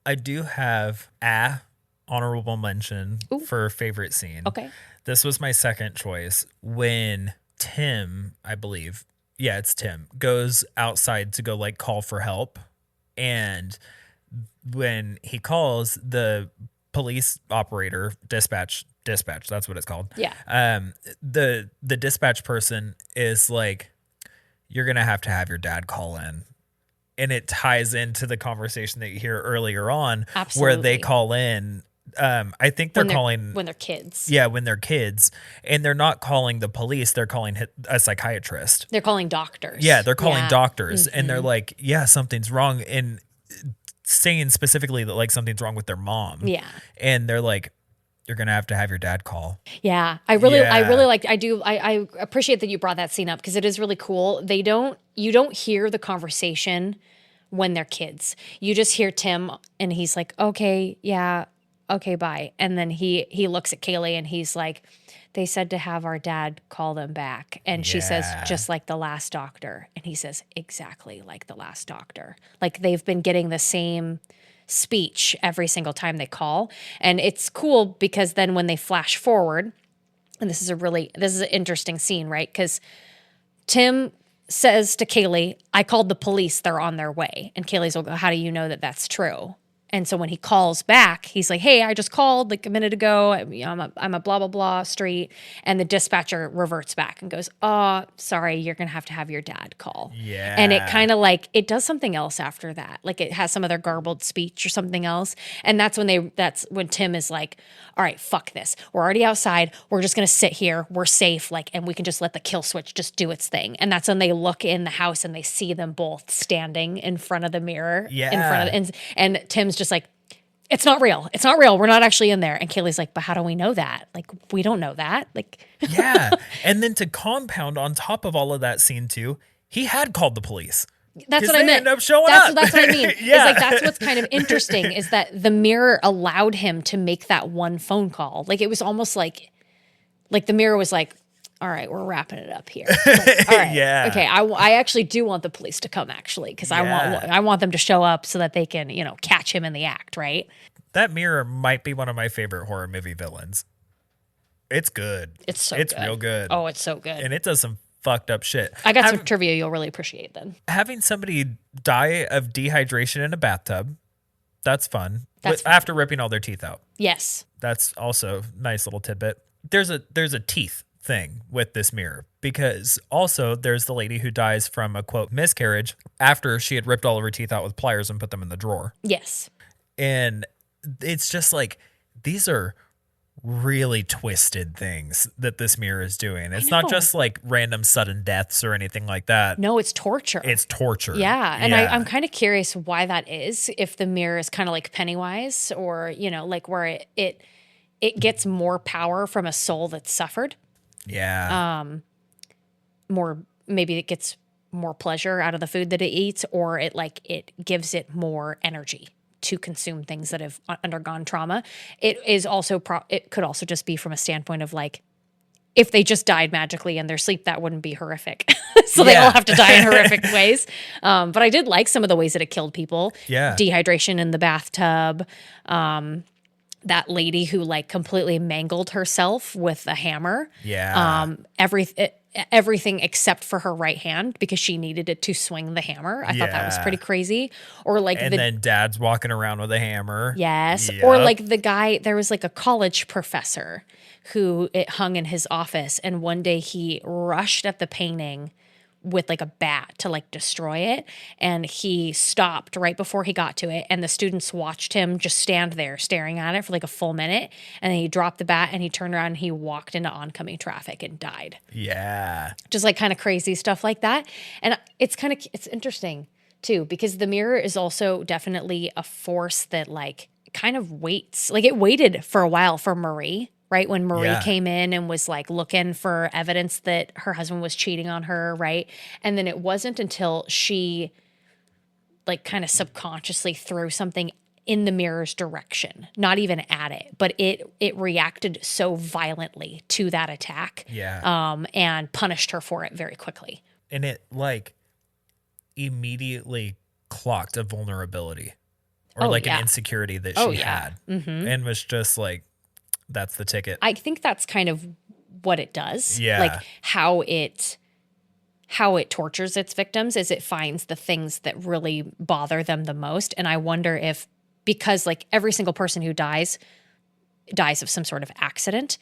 I do have a honorable mention for favorite scene. Okay. This was my second choice when Tim, I believe, yeah, it's Tim, goes outside to go like call for help. And when he calls, the police operator, dispatch, that's what it's called. Yeah. The dispatch person is like, you're going to have your dad call in. And it ties into the conversation that you hear earlier on. Absolutely. Where they call in. I think they're calling when they're kids. Yeah, when they're kids, and they're not calling the police. They're calling a psychiatrist. They're calling doctors. Yeah, they're calling doctors, Mm-hmm. and they're like, "Yeah, something's wrong," and saying specifically that like something's wrong with their mom. Yeah, and they're like, "You're gonna have your dad call." Yeah, I really like. I appreciate that you brought that scene up because it is really cool. You don't hear the conversation when they're kids. You just hear Tim, and he's like, "Okay, yeah." okay, bye. And then he looks at Kaylee and he's like, they said to have our dad call them back. And she says, Yeah. just like the last doctor. And he says, exactly like the last doctor. Like they've been getting the same speech every single time they call. And it's cool because then when they flash forward, and this is an interesting scene, right? Because Tim says to Kaylee, I called the police, they're on their way. And Kaylee's will go, how do you know that that's true? And so when he calls back, he's like, hey, I just called like a minute ago. I'm a blah, blah, blah street. And the dispatcher reverts back and goes, oh, sorry, you're going to have your dad call. Yeah. And it kind of like, it does something else after that. Like it has some other garbled speech or something else. And that's when Tim is like, all right, fuck this. We're already outside. We're just going to sit here. We're safe. Like, and we can just let the kill switch just do its thing. And that's when they look in the house and they see them both standing in front of the mirror. Yeah. And Tim's just like, it's not real. It's not real. We're not actually in there. And Kaylee's like, but how do we know that? Like, we don't know that. Like, Yeah. And then to compound on top of all of that scene too, he had called the police. that's 'Cause they they end up showing that's, up. That's what I mean. Yeah. It's like, that's what's kind of interesting is that the mirror allowed him to make that one phone call. Like, it was almost like the mirror was like, all right, we're wrapping it up here. Like, all right. Yeah. Okay. I actually do want the police to come actually, because I want them to show up so that they can, catch him in the act. Right. That mirror might be one of my favorite horror movie villains. It's good. It's good. Real good. Oh, it's so good. And it does some fucked up shit. I got some trivia you'll really appreciate then. Having somebody die of dehydration in a bathtub, that's fun. That's fun. After ripping all their teeth out. Yes. That's also a nice little tidbit. There's a teeth thing with this mirror because also there's the lady who dies from a quote miscarriage after she had ripped all of her teeth out with pliers and put them in the drawer. Yes. And it's just like, these are really twisted things that this mirror is doing. It's not just like random sudden deaths or anything like that. No, it's torture. It's torture. Yeah. And I'm kind of curious why that is, if the mirror is kind of like Pennywise or, like where it gets more power from a soul that's suffered. Yeah. Maybe it gets more pleasure out of the food that it eats, or it gives it more energy to consume things that have undergone trauma. It is also, it could also just be from a standpoint of like, if they just died magically in their sleep, that wouldn't be horrific. So they all have to die in horrific ways. But I did like some of the ways that it killed people. Yeah. Dehydration in the bathtub. That lady who completely mangled herself with a hammer. Yeah. Everything except for her right hand because she needed it to swing the hammer. I thought that was pretty crazy. Or then dad's walking around with a hammer. Yes. Yep. Or the guy, there was a college professor who it hung in his office. And one day he rushed at the painting with a bat to destroy it. And he stopped right before he got to it. And the students watched him just stand there staring at it for a full minute. And then he dropped the bat and he turned around and he walked into oncoming traffic and died. Yeah. Just kind of crazy stuff like that. And it's interesting too, because the mirror is also definitely a force that kind of waits. It waited for a while for Marie. Right? When Marie came in and was looking for evidence that her husband was cheating on her, right? And then it wasn't until she kind of subconsciously threw something in the mirror's direction, not even at it, but it reacted so violently to that attack. Yeah. And punished her for it very quickly. And it immediately clocked a vulnerability or an insecurity that she had. Mm-hmm. And was just that's the ticket. I think that's kind of what it does. Yeah. How it tortures its victims is it finds the things that really bother them the most. And I wonder if, because every single person who dies of some sort of accident,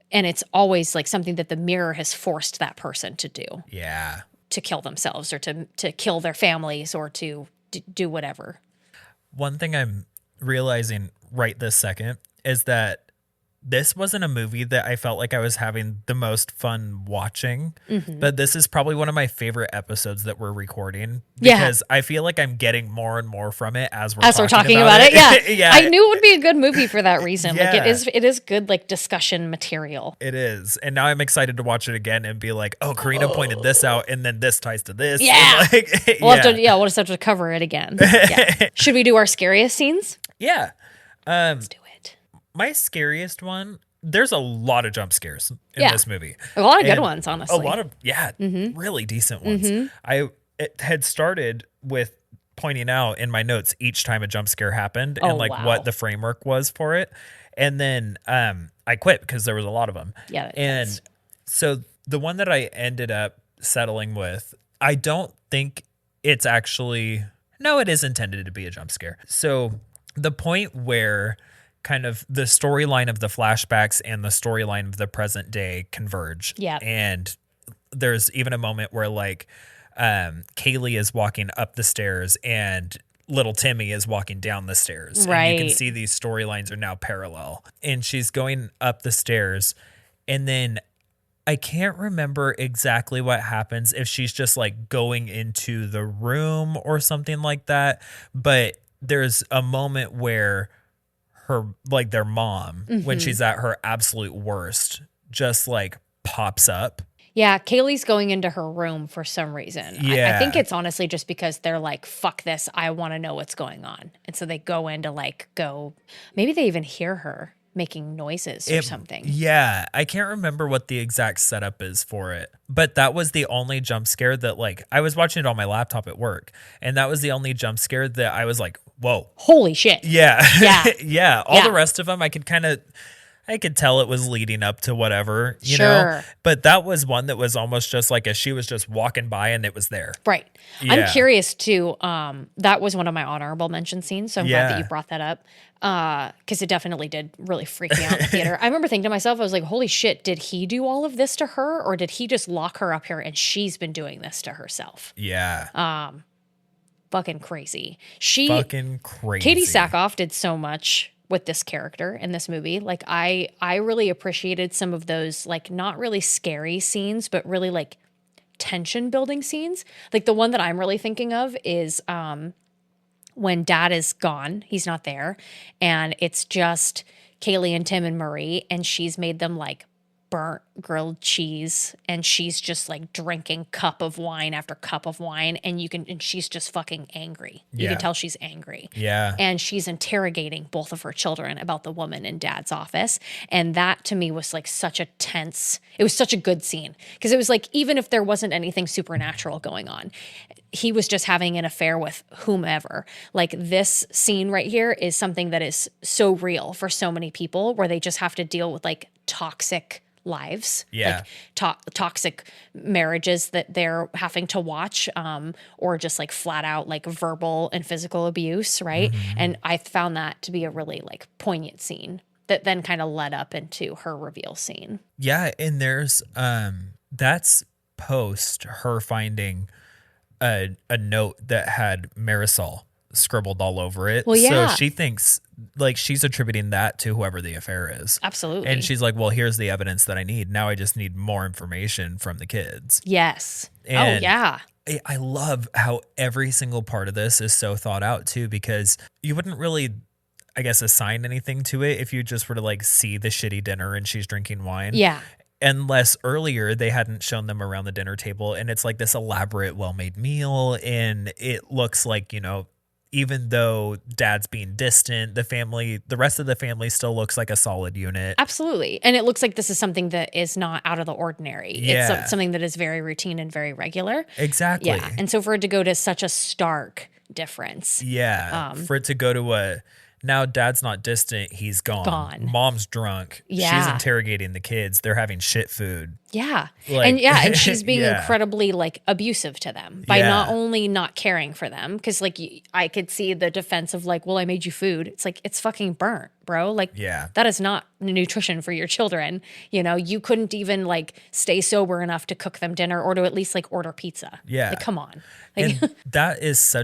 and it's always something that the mirror has forced that person to do. Yeah. To kill themselves or to kill their families or to do whatever. One thing I'm realizing right this second is that this wasn't a movie that I felt like I was having the most fun watching, but this is probably one of my favorite episodes that we're recording because I feel like I'm getting more and more from it as we're talking about it. Yeah. Yeah. I knew it would be a good movie for that reason. It is good discussion material. It is. And now I'm excited to watch it again and be like, oh, Karina pointed this out and then this ties to this. Yeah. And we'll just have to cover it again. Yeah. Should we do our scariest scenes? Yeah. Let's do it. My scariest one, there's a lot of jump scares in Yeah. this movie. A lot of good And ones, honestly. A lot of, really decent ones. It had started with pointing out in my notes each time a jump scare happened and like wow. what the framework was for it. And then I quit because there was a lot of them. Yeah, that and does. so the one that I ended up settling with, I don't think it's actually, no, it is intended to be a jump scare. So the point where kind of the storyline of the flashbacks and the storyline of the present day converge. Yeah. And there's even a moment where like Kaylee is walking up the stairs and little Timmy is walking down the stairs. Right. And you can see these storylines are now parallel. And she's going up the stairs, and then I can't remember exactly what happens, if she's just like going into the room or something like that. But there's a moment where her, like their mom, when she's at her absolute worst, just like pops up. Yeah, Kaylee's going into her room for some reason. Yeah. I think it's honestly just because they're like, fuck this, I want to know what's going on. And so they go in to like go, maybe they even hear her making noises or something. Yeah, I can't remember what the exact setup is for it, but that was the only jump scare that like, I was watching it on my laptop at work, and that was the only jump scare that I was like, whoa. Holy shit. Yeah. Yeah. Yeah. All the rest of them, I could tell it was leading up to whatever, you know, but that was one that was almost just like she was just walking by and it was there. Right. Yeah. I'm curious too. That was one of my honorable mention scenes. So I'm glad that you brought that up. Cause it definitely did really freak me out in the theater. I remember thinking to myself, I was like, holy shit, did he do all of this to her? Or did he just lock her up here and she's been doing this to herself? Yeah. Fucking crazy. Fucking crazy. Katie Sackhoff did so much with this character in this movie. Like I really appreciated some of those, like not really scary scenes, but really like tension building scenes. Like the one that I'm really thinking of is when Dad is gone, he's not there, and it's just Kaylee and Tim and Marie, and she's made them like burnt grilled cheese, and she's just like drinking cup of wine after cup of wine, and she's just fucking angry. You can tell she's angry. Yeah. And she's interrogating both of her children about the woman in Dad's office. And that to me was like it was such a good scene, because it was like, even if there wasn't anything supernatural going on, he was just having an affair with whomever. Like this scene right here is something that is so real for so many people, where they just have to deal with like toxic lives, like toxic marriages that they're having to watch, or just like flat out like verbal and physical abuse, right? And I found that to be a really like poignant scene that then kind of led up into her reveal scene. Yeah, and there's that's post her finding a note that had Marisol scribbled all over it. Well, yeah. So she thinks like she's attributing that to whoever the affair is. Absolutely. And she's like, well, here's the evidence that I need. Now I just need more information from the kids. Yes. And oh, yeah. I love how every single part of this is so thought out too, because you wouldn't really, I guess, assign anything to it if you just were to like see the shitty dinner and she's drinking wine. Yeah. Unless earlier they hadn't shown them around the dinner table and it's like this elaborate, well-made meal. And it looks like, you know, even though Dad's being distant, the rest of the family still looks like a solid unit. Absolutely. And it looks like this is something that is not out of the ordinary. Yeah. It's something that is very routine and very regular. Exactly. Yeah. And so for it to go to such a stark difference. Yeah. For it to go to now Dad's not distant, he's gone. Mom's drunk. Yeah. She's interrogating the kids. They're having shit food. Yeah. Like, and she's being yeah. incredibly like abusive to them by not only not caring for them, because like I could see the defense of like, well, I made you food. It's like, it's fucking burnt, bro. Like that is not nutrition for your children. You know, you couldn't even like stay sober enough to cook them dinner or to at least like order pizza. Yeah. Like, come on. Like, and that is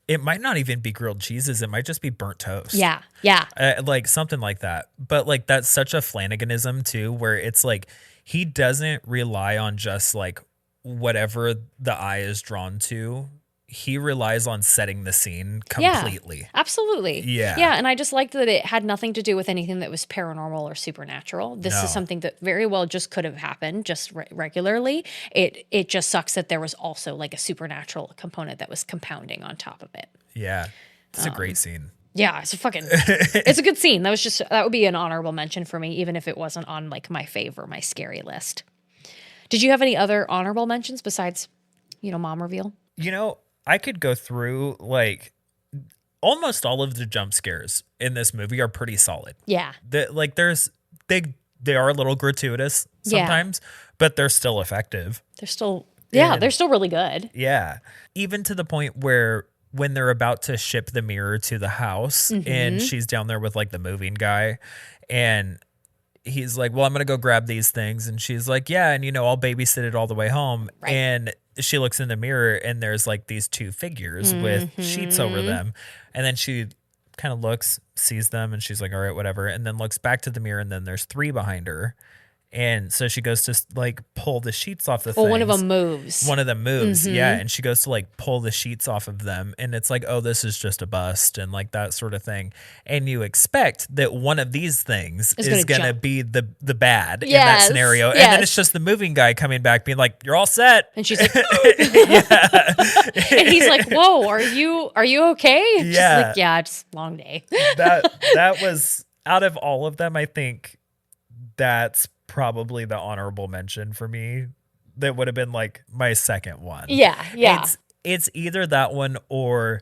it might not even be grilled cheeses. It might just be burnt toast. Yeah. Yeah. Like something like that. But like, that's such a Flanaganism too, where it's like, he doesn't rely on just like whatever the eye is drawn to. He relies on setting the scene completely. Yeah, absolutely. Yeah. Yeah. And I just liked that it had nothing to do with anything that was paranormal or supernatural. This is something that very well just could have happened just regularly. It just sucks that there was also like a supernatural component that was compounding on top of it. Yeah. It's a great scene. Yeah, it's a good scene. That would be an honorable mention for me, even if it wasn't on like my fave or my scary list. Did you have any other honorable mentions besides, mom reveal? I could go through like almost all of the jump scares in this movie are pretty solid. Yeah. They are a little gratuitous sometimes, but they're still effective. They're still really good. Yeah. Even to the point where when they're about to ship the mirror to the house and she's down there with like the moving guy and he's like, well, I'm going to go grab these things. And she's like, yeah. And I'll babysit it all the way home. Right. And she looks in the mirror and there's like these two figures with sheets over them. And then she kind of looks, sees them and she's like, all right, whatever. And then looks back to the mirror and then there's three behind her. And so she goes to like pull the sheets off the things. One of them moves. Yeah. And she goes to like pull the sheets off of them. And it's like, oh, this is just a bust and like that sort of thing. And you expect that one of these things is going to be the bad in that scenario. And then it's just the moving guy coming back being like, you're all set. And she's like, and he's like, whoa, are you okay? And she's like, yeah, just a long day. that was out of all of them, I think that's probably the honorable mention for me. That would have been like my second one. Yeah. It's either that one or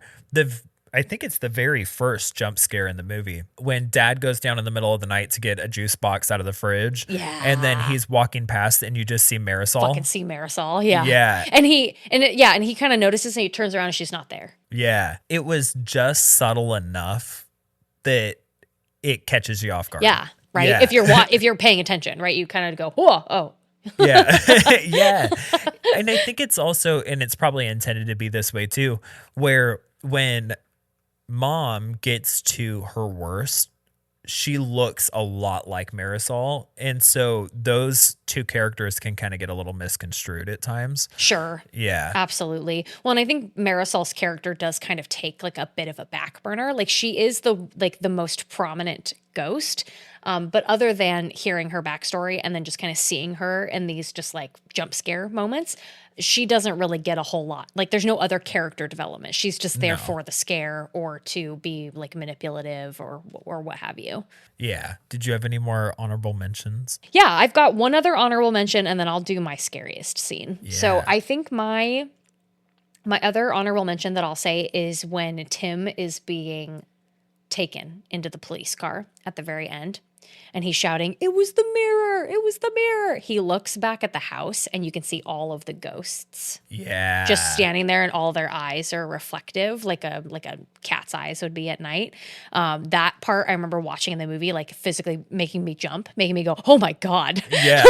I think it's the very first jump scare in the movie when dad goes down in the middle of the night to get a juice box out of the fridge. Yeah. And then he's walking past and you just see Marisol. Fucking see Marisol. Yeah. Yeah. And he kind of notices and he turns around and she's not there. Yeah. It was just subtle enough that it catches you off guard. Yeah. Right. Yeah. If you're paying attention, right, you kind of go, whoa, oh. Yeah. Yeah. And I think it's also, and it's probably intended to be this way too, where when mom gets to her worst, she looks a lot like Marisol. And so those two characters can kind of get a little misconstrued at times. Sure. Yeah. Absolutely. Well, and I think Marisol's character does kind of take like a bit of a back burner. Like she is the most prominent ghost. But other than hearing her backstory and then just kind of seeing her in these just like jump scare moments, she doesn't really get a whole lot. Like there's no other character development. She's just there for the scare or to be like manipulative or what have you. Yeah. Did you have any more honorable mentions? Yeah, I've got one other honorable mention and then I'll do my scariest scene. Yeah. So I think my other honorable mention that I'll say is when Tim is being taken into the police car at the very end. And he's shouting, "It was the mirror! It was the mirror!" He looks back at the house and you can see all of the ghosts. Yeah. Just standing there and all their eyes are reflective, like a cat's eyes would be at night. That part I remember watching in the movie, like physically making me jump, making me go, "Oh my God." Yeah.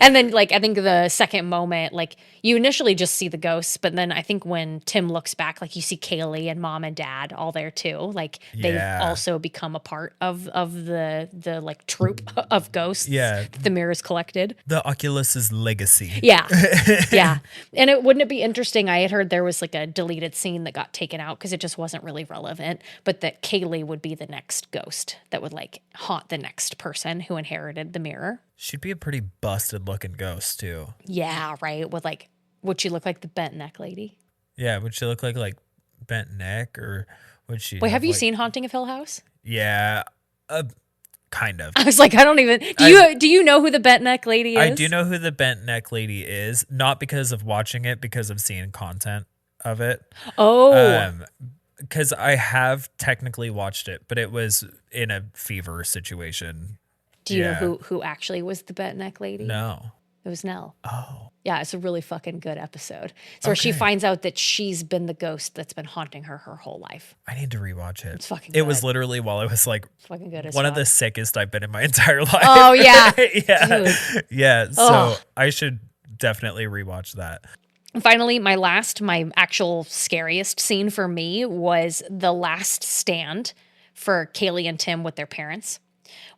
And then like, I think the second moment, like you initially just see the ghosts, but then I think when Tim looks back, like you see Kaylee and mom and dad all there too. Like they've also become a part of the like troop of ghosts the mirrors collected. The Oculus's legacy. Yeah. Yeah. And wouldn't it be interesting? I had heard there was like a deleted scene that got taken out because it just wasn't really relevant, but that Kaylee would be the next ghost that would like haunt the next person who inherited the mirror. She'd be a pretty busted looking ghost too. Yeah, right. With like, would she look like the bent neck lady? Yeah, would she look like bent neck or would she? Wait, have you seen Haunting of Hill House? Yeah. Kind of. I was like, I don't even. Do you know who the bent neck lady is? I do know who the bent neck lady is, not because of watching it, because of seeing content of it. Oh. Because I have technically watched it, but it was in a fever situation. Do you know who actually was the bent neck lady? No. It was Nell. Oh. Yeah, it's a really fucking good episode. So where she finds out that she's been the ghost that's been haunting her whole life. I need to rewatch it. It's fucking good. It was good. Literally while I was like fucking good as one fuck. of the sickest I've been in my entire life. Oh, yeah. Yeah. Dude. Yeah. So I should definitely rewatch that. And finally, my actual scariest scene for me was the last stand for Kaylee and Tim with their parents.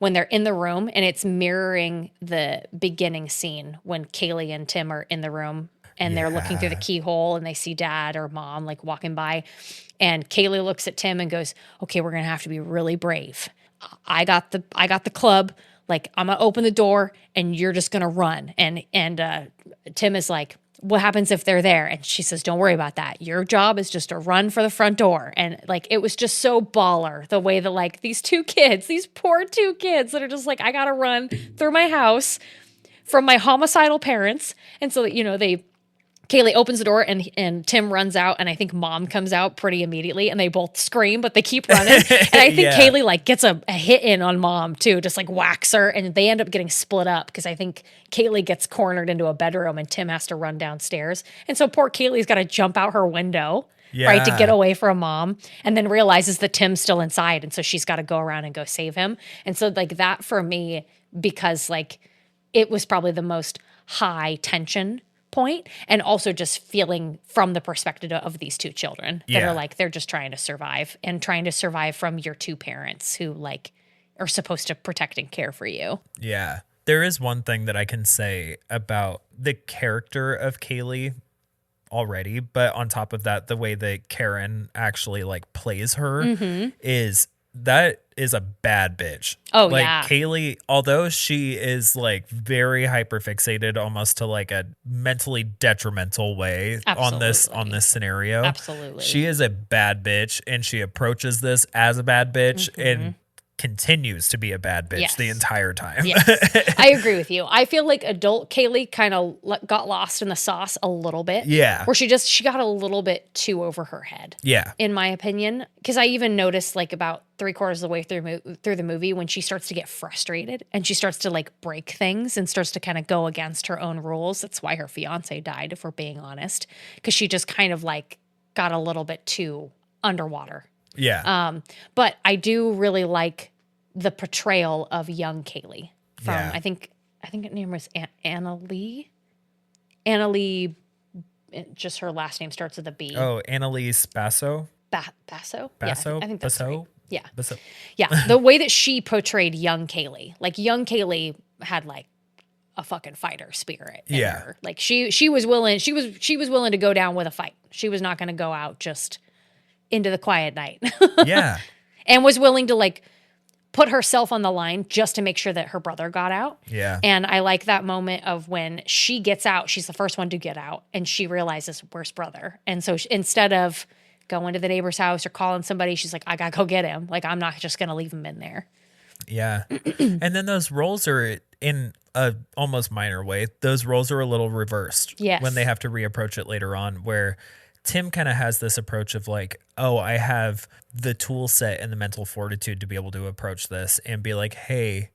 When they're in the room and it's mirroring the beginning scene when Kaylee and Tim are in the room and they're looking through the keyhole and they see dad or mom like walking by. And Kaylee looks at Tim and goes, "Okay, we're going to have to be really brave. I got the club. Like I'm going to open the door and you're just going to run." And Tim is like, what happens if they're there? And she says, don't worry about that. Your job is just to run for the front door. And like, it was just so baller the way that like these poor two kids that are just like, I got to run through my house from my homicidal parents. And so, Kaylee opens the door and Tim runs out, and I think mom comes out pretty immediately, and they both scream, but they keep running. And I think Kaylee like gets a hit in on mom too, just like whacks her, and they end up getting split up because I think Kaylee gets cornered into a bedroom and Tim has to run downstairs. And so poor Kaylee's got to jump out her window, right, to get away from mom, and then realizes that Tim's still inside. And so she's got to go around and go save him. And so like that for me, because like it was probably the most high tension point, and also just feeling from the perspective of these two children that are like, they're just trying to survive from your two parents who like are supposed to protect and care for you. Yeah. There is one thing that I can say about the character of Kaylee already, but on top of that, the way that Karen actually like plays her is a bad bitch. Oh, like, yeah. Kaylee, although she is like very hyper fixated almost to like a mentally detrimental way on this scenario. Absolutely. She is a bad bitch, and she approaches this as a bad bitch and continues to be a bad bitch the entire time. Yes, I agree with you. I feel like adult Kaylee kind of got lost in the sauce a little bit. Yeah. Where she got a little bit too over her head. Yeah. In my opinion. Because I even noticed like about 3/4 of the way through the movie when she starts to get frustrated and she starts to like break things and starts to kind of go against her own rules. That's why her fiance died, if we're being honest. Because she just kind of like got a little bit too underwater. Yeah. But I do really like the portrayal of young Kaylee from, I think her name was Anna Lee. Anna Lee, just her last name starts with a B. Oh, Annalise Basso? Basso? Basso? Yeah, I think that's Basso? right. Yeah. Basso. Yeah. The way that she portrayed young Kaylee, like young Kaylee had like a fucking fighter spirit in her. Like she was willing to go down with a fight. She was not going to go out just into the quiet night. Yeah. And was willing to like put herself on the line just to make sure that her brother got out. Yeah. And I like that moment of when she gets out, she's the first one to get out, and she realizes, where's brother? And so instead of going to the neighbor's house or calling somebody, she's like, I got to go get him. Like, I'm not just going to leave him in there. Yeah. And then those roles are in a almost minor way. Those roles are a little reversed when they have to reapproach it later on, where Tim kind of has this approach of like, oh, I have the tool set and the mental fortitude to be able to approach this and be like, hey,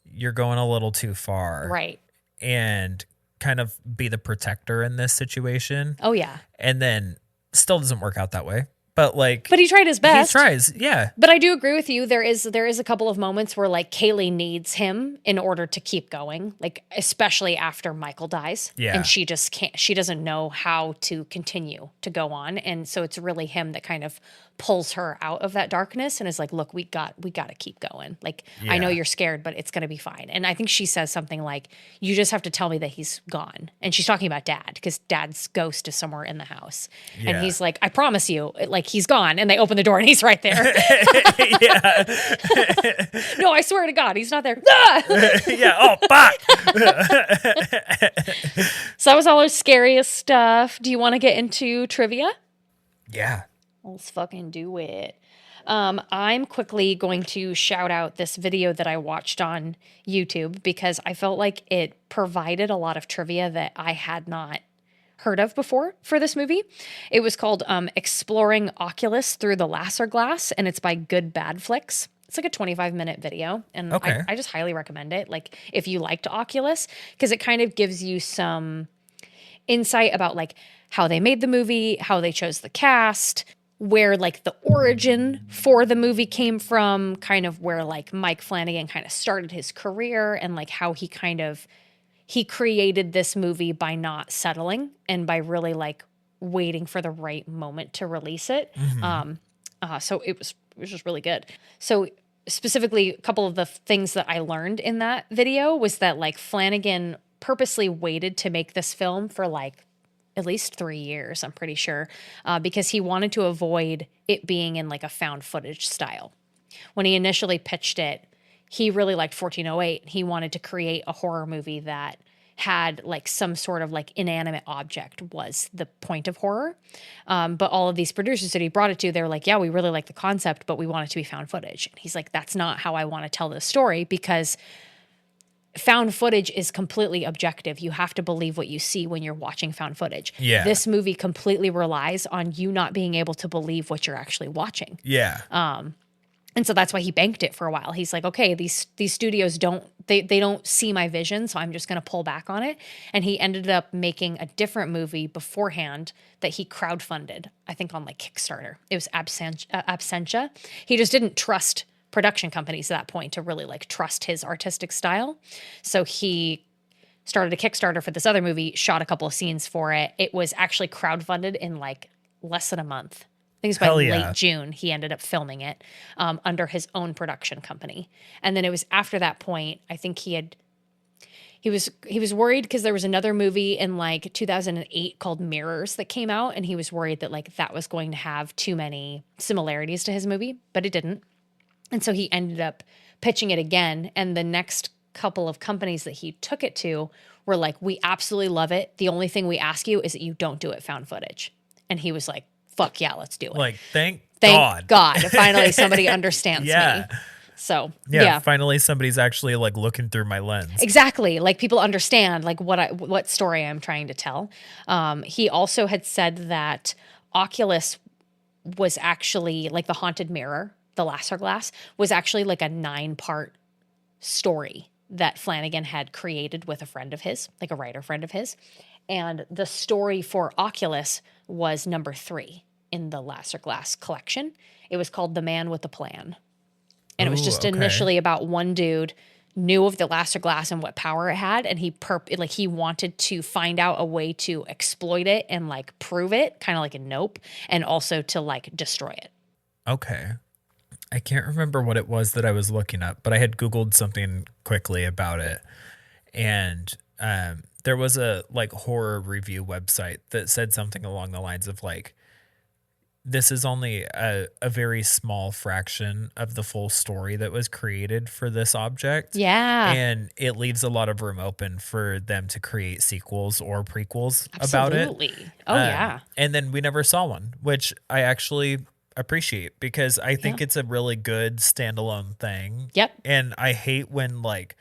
you're going a little too far. Right. And kind of be the protector in this situation. Oh, yeah. And then still doesn't work out that way. But he tried his best. He tries, yeah. But I do agree with you. There is a couple of moments where like Kaylee needs him in order to keep going, like especially after Michael dies. Yeah. And she just can't. She doesn't know how to continue to go on, and so it's really him that kind of pulls her out of that darkness and is like, look, we got to keep going. Like, I know you're scared, but it's going to be fine. And I think she says something like, you just have to tell me that he's gone. And she's talking about dad, because dad's ghost is somewhere in the house. Yeah. And he's like, I promise you, like, he's gone. And they open the door and he's right there. No, I swear to God, he's not there. Yeah. Oh, fuck. So that was all our scariest stuff. Do you want to get into trivia? Yeah. Let's fucking do it. I'm quickly going to shout out this video that I watched on YouTube because I felt like it provided a lot of trivia that I had not heard of before for this movie. It was called Exploring Oculus Through the Laser Glass, and it's by Good Bad Flicks. It's like a 25-minute video, and I just highly recommend it. Like, if you liked Oculus, because it kind of gives you some insight about like how they made the movie, how they chose the cast, where like the origin for the movie came from, kind of where like Mike Flanagan kind of started his career, and like how he created this movie by not settling and by really like waiting for the right moment to release it. Mm-hmm. So it was just really good. So specifically, a couple of the things that I learned in that video was that like Flanagan purposely waited to make this film for like at least 3 years, I'm pretty sure, because he wanted to avoid it being in like a found footage style. When he initially pitched it, he really liked 1408. He wanted to create a horror movie that had like some sort of like inanimate object was the point of horror. But all of these producers that he brought it to, they were like, yeah, we really like the concept, but we want it to be found footage. And he's like, that's not how I want to tell this story, because found footage is completely objective. You have to believe what you see when you're watching found footage. Yeah. This movie completely relies on you not being able to believe what you're actually watching. Yeah. And so that's why he banked it for a while. He's like, okay, these studios don't see my vision, so I'm just going to pull back on it. And he ended up making a different movie beforehand that he crowdfunded, I think on like Kickstarter. It was Absentia. He just didn't trust production companies at that point to really like trust his artistic style. So he started a Kickstarter for this other movie, shot a couple of scenes for it. It was actually crowdfunded in like less than a month. I think it was by late June, he ended up filming it under his own production company. And then it was after that point, I think he was worried because there was another movie in like 2008 called Mirrors that came out, and he was worried that like that was going to have too many similarities to his movie, but it didn't. And so he ended up pitching it again. And the next couple of companies that he took it to were like, we absolutely love it. The only thing we ask you is that you don't do it found footage. And he was like, fuck yeah, let's do it. Like, thank God. Finally, somebody understands me. So, yeah. Finally, somebody's actually like looking through my lens. Exactly. Like people understand like what story I'm trying to tell. He also had said that Oculus was actually like the haunted mirror. The Lasser Glass was actually like a 9-part story that Flanagan had created with a friend of his, like a writer friend of his. And the story for Oculus was number 3 in the Lasser Glass collection. It was called The Man with the Plan. And it was just initially about one dude knew of the Lasser Glass and what power it had. And he wanted to find out a way to exploit it and like prove it, kind of like a Nope, and also to like destroy it. Okay. I can't remember what it was that I was looking up, but I had Googled something quickly about it. And there was a like horror review website that said something along the lines of like, this is only a very small fraction of the full story that was created for this object. Yeah. And it leaves a lot of room open for them to create sequels or prequels about it. Absolutely. Oh, yeah. And then we never saw one, which I actually appreciate because I think it's a really good standalone thing. Yep. And I hate when like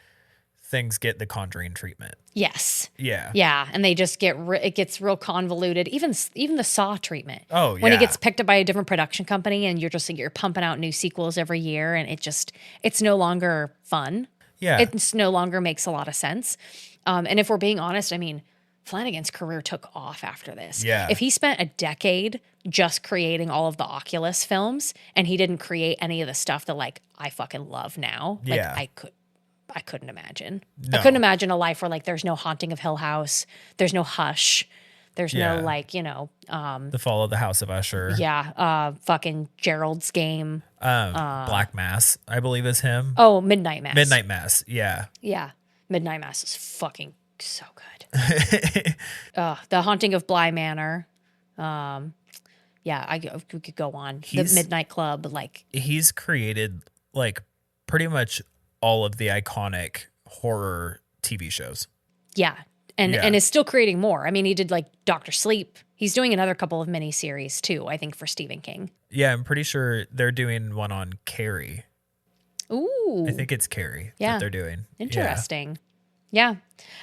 things get the Conjuring treatment. Yes. Yeah. Yeah, and they just it gets real convoluted. Even the Saw treatment. Oh, yeah. When it gets picked up by a different production company and you're pumping out new sequels every year, and it's no longer fun. Yeah. It no longer makes a lot of sense. And if we're being honest, I mean, Flanagan's career took off after this. Yeah. If he spent a decade just creating all of the Oculus films and he didn't create any of the stuff that like I fucking love now, like I couldn't imagine. No. I couldn't imagine a life where like there's no Haunting of Hill House, there's no Hush, there's no like, The Fall of the House of Usher. Yeah, fucking Gerald's Game. Black Mass, I believe is him. Oh, Midnight Mass. Midnight Mass, yeah. Yeah. Midnight Mass is fucking so good. The Haunting of Bly Manor. We could go on. The Midnight Club, like he's created like pretty much all of the iconic horror TV shows. Yeah. And is still creating more. I mean, he did like Dr. Sleep. He's doing another couple of miniseries too, I think, for Stephen King. Yeah, I'm pretty sure they're doing one on Carrie. Ooh. I think it's Carrie that they're doing. Interesting. Yeah.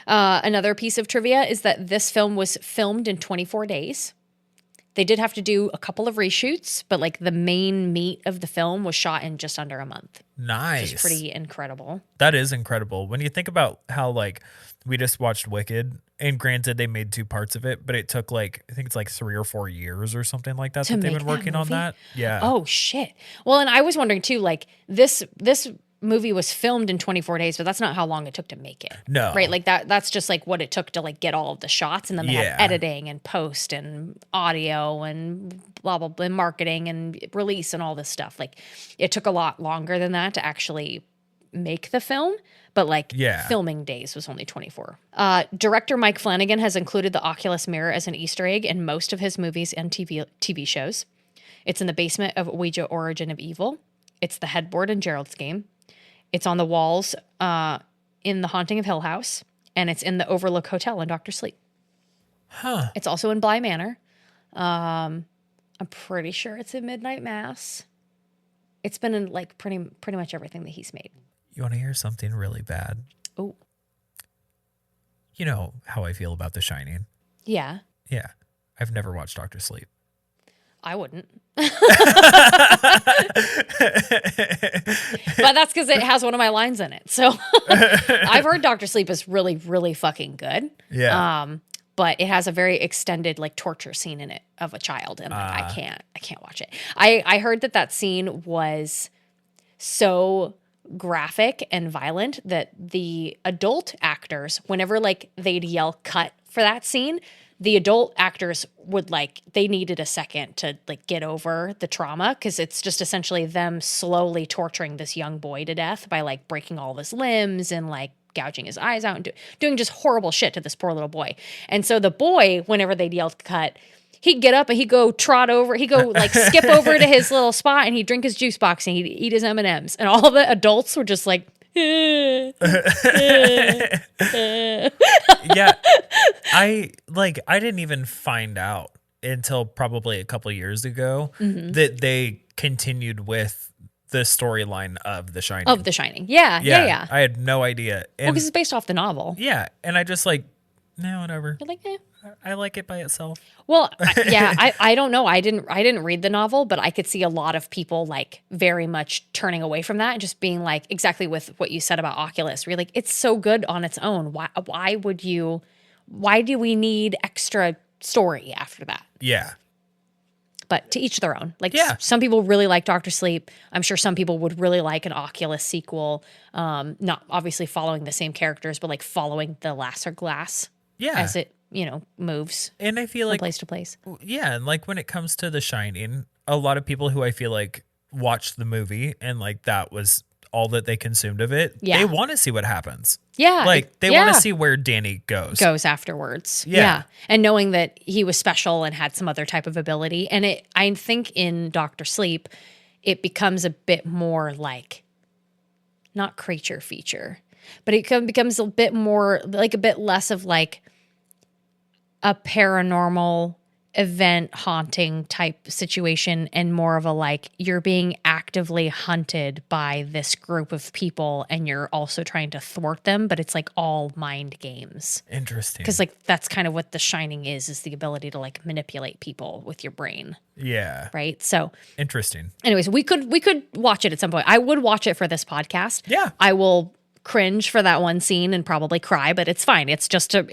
Another piece of trivia is that this film was filmed in 24 days. They did have to do a couple of reshoots, but like the main meat of the film was shot in just under a month. Nice. Which is pretty incredible. That is incredible. When you think about how like we just watched Wicked, and granted they made 2 parts of it, but it took like, I think it's like 3 or 4 years or something like that that they've been working on that. Yeah. Oh shit. Well, and I was wondering too, like this movie was filmed in 24 days, but that's not how long it took to make it. No. Right? Like that's just like what it took to like get all of the shots, and then they had editing and post and audio and blah, blah, blah, and marketing and release and all this stuff. Like it took a lot longer than that to actually make the film, but like filming days was only 24. Director Mike Flanagan has included the Oculus mirror as an Easter egg in most of his movies and TV shows. It's in the basement of Ouija Origin of Evil. It's the headboard in Gerald's Game. It's on the walls in The Haunting of Hill House, and it's in the Overlook Hotel in Dr. Sleep. Huh. It's also in Bly Manor. I'm pretty sure it's in Midnight Mass. It's been in like pretty much everything that he's made. You want to hear something really bad? Oh, You know how I feel about The Shining. yeah. Yeah. I've never watched Dr. Sleep. I wouldn't. But that's because it has one of my lines in it. So I've heard Dr. Sleep is really, really fucking good. Yeah. But it has a very extended like torture scene in it of a child, and like, I can't watch it. I heard that scene was so graphic and violent that the adult actors, whenever like they'd yell cut for that scene, the adult actors would they needed a second to like get over the trauma, because it's just essentially them slowly torturing this young boy to death by like breaking all of his limbs and like gouging his eyes out and doing just horrible shit to this poor little boy. And so the boy, whenever they'd yell cut, he'd get up and he'd go trot over. He'd go like skip over to his little spot and he'd drink his juice box and he'd eat his M&Ms. And all of the adults were just like, Yeah. I didn't even find out until probably a couple years ago that they continued with the storyline of The Shining. Of The Shining. Yeah. I had no idea. Well, because it's based off the novel. Yeah. And I just no, whatever. You're like, eh. I like it by itself. Well, I don't know. I didn't read the novel, but I could see a lot of people like very much turning away from that and just being like exactly with what you said about Oculus. Where you're like, it's so good on its own. Why do we need extra story after that? Yeah. But to each their own. Like Yeah. some people really like Dr. Sleep. I'm sure some people would really like an Oculus sequel. Not obviously following the same characters, but like following the Lasser glass Yeah. as it, moves And I feel from like place to place. yeah, and like when it comes to The Shining, a lot of people who I feel like watched the movie and like that was all that they consumed of it. Yeah. They want to see what happens. Yeah. Like they want to see where Danny goes. Goes afterwards. Yeah. And knowing that he was special and had some other type of ability. And I think in Dr. Sleep, it becomes a bit more like, not creature feature, but it becomes a bit more, like a bit less of like a paranormal event haunting type situation and more of a like you're being actively hunted by this group of people and you're also trying to thwart them, but it's like all mind games. Interesting. Because like that's kind of what The Shining is the ability to like manipulate people with your brain. Yeah. Right. So Interesting. anyways, we could watch it at some point. I would watch it for this podcast. Yeah. I will cringe for that one scene and probably cry, but it's fine. It's just a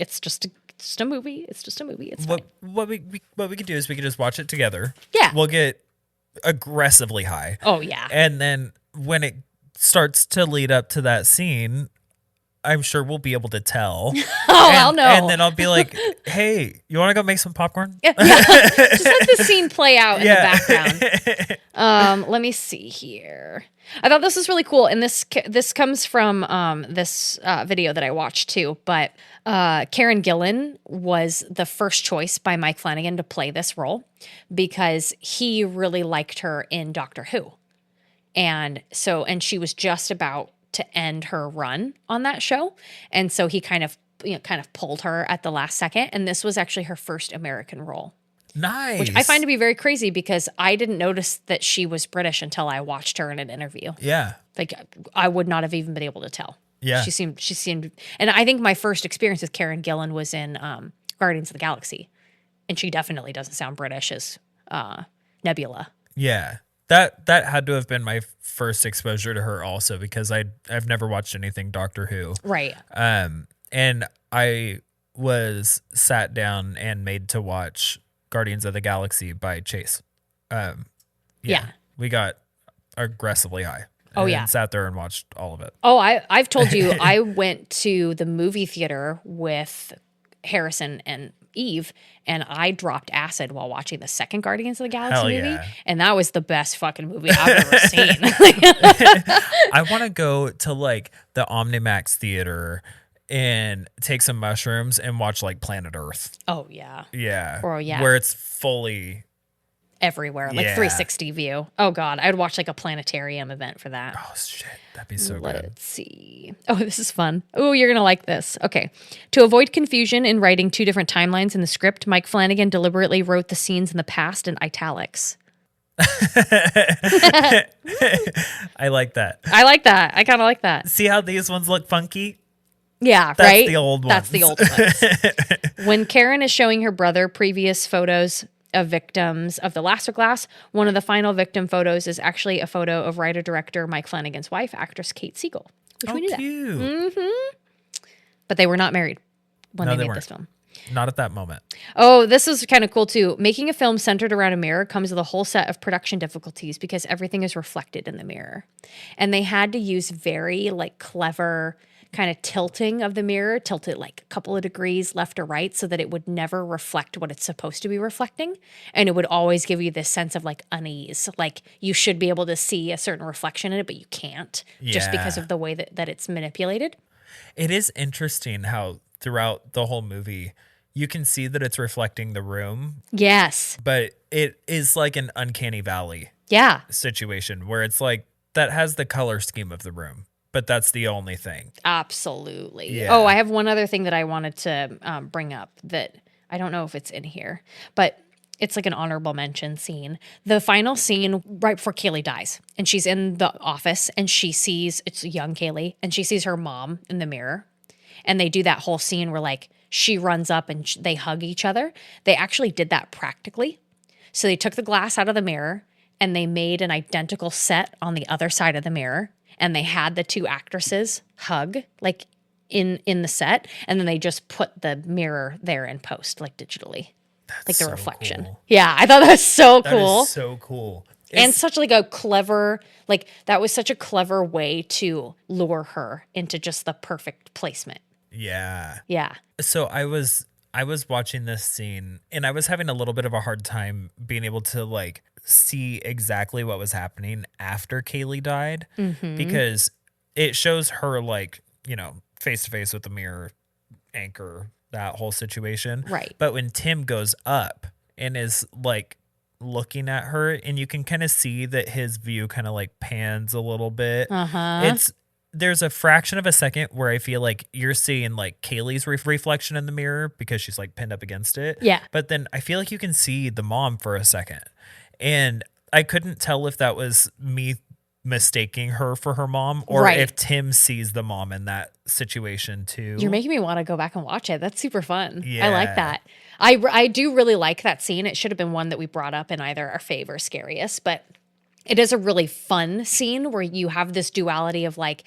movie. It's just a movie. It's fine. What we could do is we could just watch it together. Yeah. We'll get aggressively high. Oh yeah. And then when it starts to lead up to that scene, I'm sure we'll be able to tell. I'll know. And then I'll be like, hey, you want to go make some popcorn? Yeah. Just let the scene play out in the background. Let me see here. I thought this was really cool, and this comes from this video that I watched too. But Karen Gillan was the first choice by Mike Flanagan to play this role because he really liked her in Doctor Who, and she was just about to end her run on that show, and so he kind of pulled her at the last second, and this was actually her first American role. Nice. Which I find to be very crazy because I didn't notice that she was British until I watched her in an interview. Yeah. Like I would not have even been able to tell. Yeah. She seemed, and I think my first experience with Karen Gillan was in Guardians of the Galaxy, and she definitely doesn't sound British as Nebula. Yeah. That had to have been my first exposure to her also because I've never watched anything Doctor Who. Right. And I sat down and made to watch Guardians of the Galaxy by Chase. Yeah. We got aggressively high. Oh, and yeah. sat there and watched all of it. Oh, I've told you, I went to the movie theater with Harrison and Eve, and I dropped acid while watching the second Guardians of the Galaxy Hell movie, yeah. and that was the best fucking movie I've ever seen. I want to go to like the Omnimax theater and take some mushrooms and watch like Planet Earth. Oh, yeah. Yeah. Or, yeah. Where it's fully everywhere, like Yeah. 360 view. Oh God, I'd watch like a planetarium event for that. Oh shit, that'd be so good. Let's see. Oh, this is fun. Oh, you're going to like this. Okay. To avoid confusion in writing 2 different timelines in the script, Mike Flanagan deliberately wrote the scenes in the past in italics. I like that. I like that. I kind of like that. See how these ones look funky? Yeah, That's right? the old That's the ones. old ones. When Karen is showing her brother previous photos of victims of the Laster Glass, one of the final victim photos is actually a photo of writer-director Mike Flanagan's wife, actress Kate Siegel. Which we knew that. Cute. But they were not married when No, they they made weren't. this film. Not at that moment. Oh, this is kind of cool too. Making a film centered around a mirror comes with a whole set of production difficulties because everything is reflected in the mirror. And they had to use very like clever kind of tilting of the mirror, tilt it like a couple of degrees left or right so that it would never reflect what it's supposed to be reflecting. And it would always give you this sense of like unease. Like you should be able to see a certain reflection in it, but you can't just because Yeah. of the way that it's manipulated. It is interesting how throughout the whole movie, you can see that it's reflecting the room, Yes. but it is like an uncanny valley Yeah. situation where it's like that has the color scheme of the room, but that's the only thing. Absolutely. Yeah. Oh, I have one other thing that I wanted to bring up that I don't know if it's in here, but it's like an honorable mention scene. The final scene right before Kaylee dies, and she's in the office, and she sees, it's young Kaylee, and she sees her mom in the mirror, and they do that whole scene where like she runs up and they hug each other. They actually did that practically. So they took the glass out of the mirror, and they made an identical set on the other side of the mirror. And they had the 2 actresses hug like in the set, and then they just put the mirror there in post, like digitally, like the so reflection. cool. Yeah, I thought that was so That cool. is so cool. And such like a clever, like that was such a clever way to lure her into just the perfect placement. Yeah. Yeah. So I was watching this scene and I was having a little bit of a hard time being able to like see exactly what was happening after Kaylee died because it shows her like, you know, face to face with the mirror anchor, that whole situation. Right. But when Tim goes up and is like looking at her and you can kind of see that his view kind of like pans a little bit. There's a fraction of a second where I feel like you're seeing like Kaylee's reflection in the mirror because she's like pinned up against it. Yeah. But then I feel like you can see the mom for a second. And I couldn't tell if that was me mistaking her for her mom or Right. if Tim sees the mom in that situation too. You're making me want to go back and watch it. That's super fun. I Yeah. like that. I do really like that scene. It should have been one that we brought up in either our fave or scariest, but it is a really fun scene where you have this duality of like,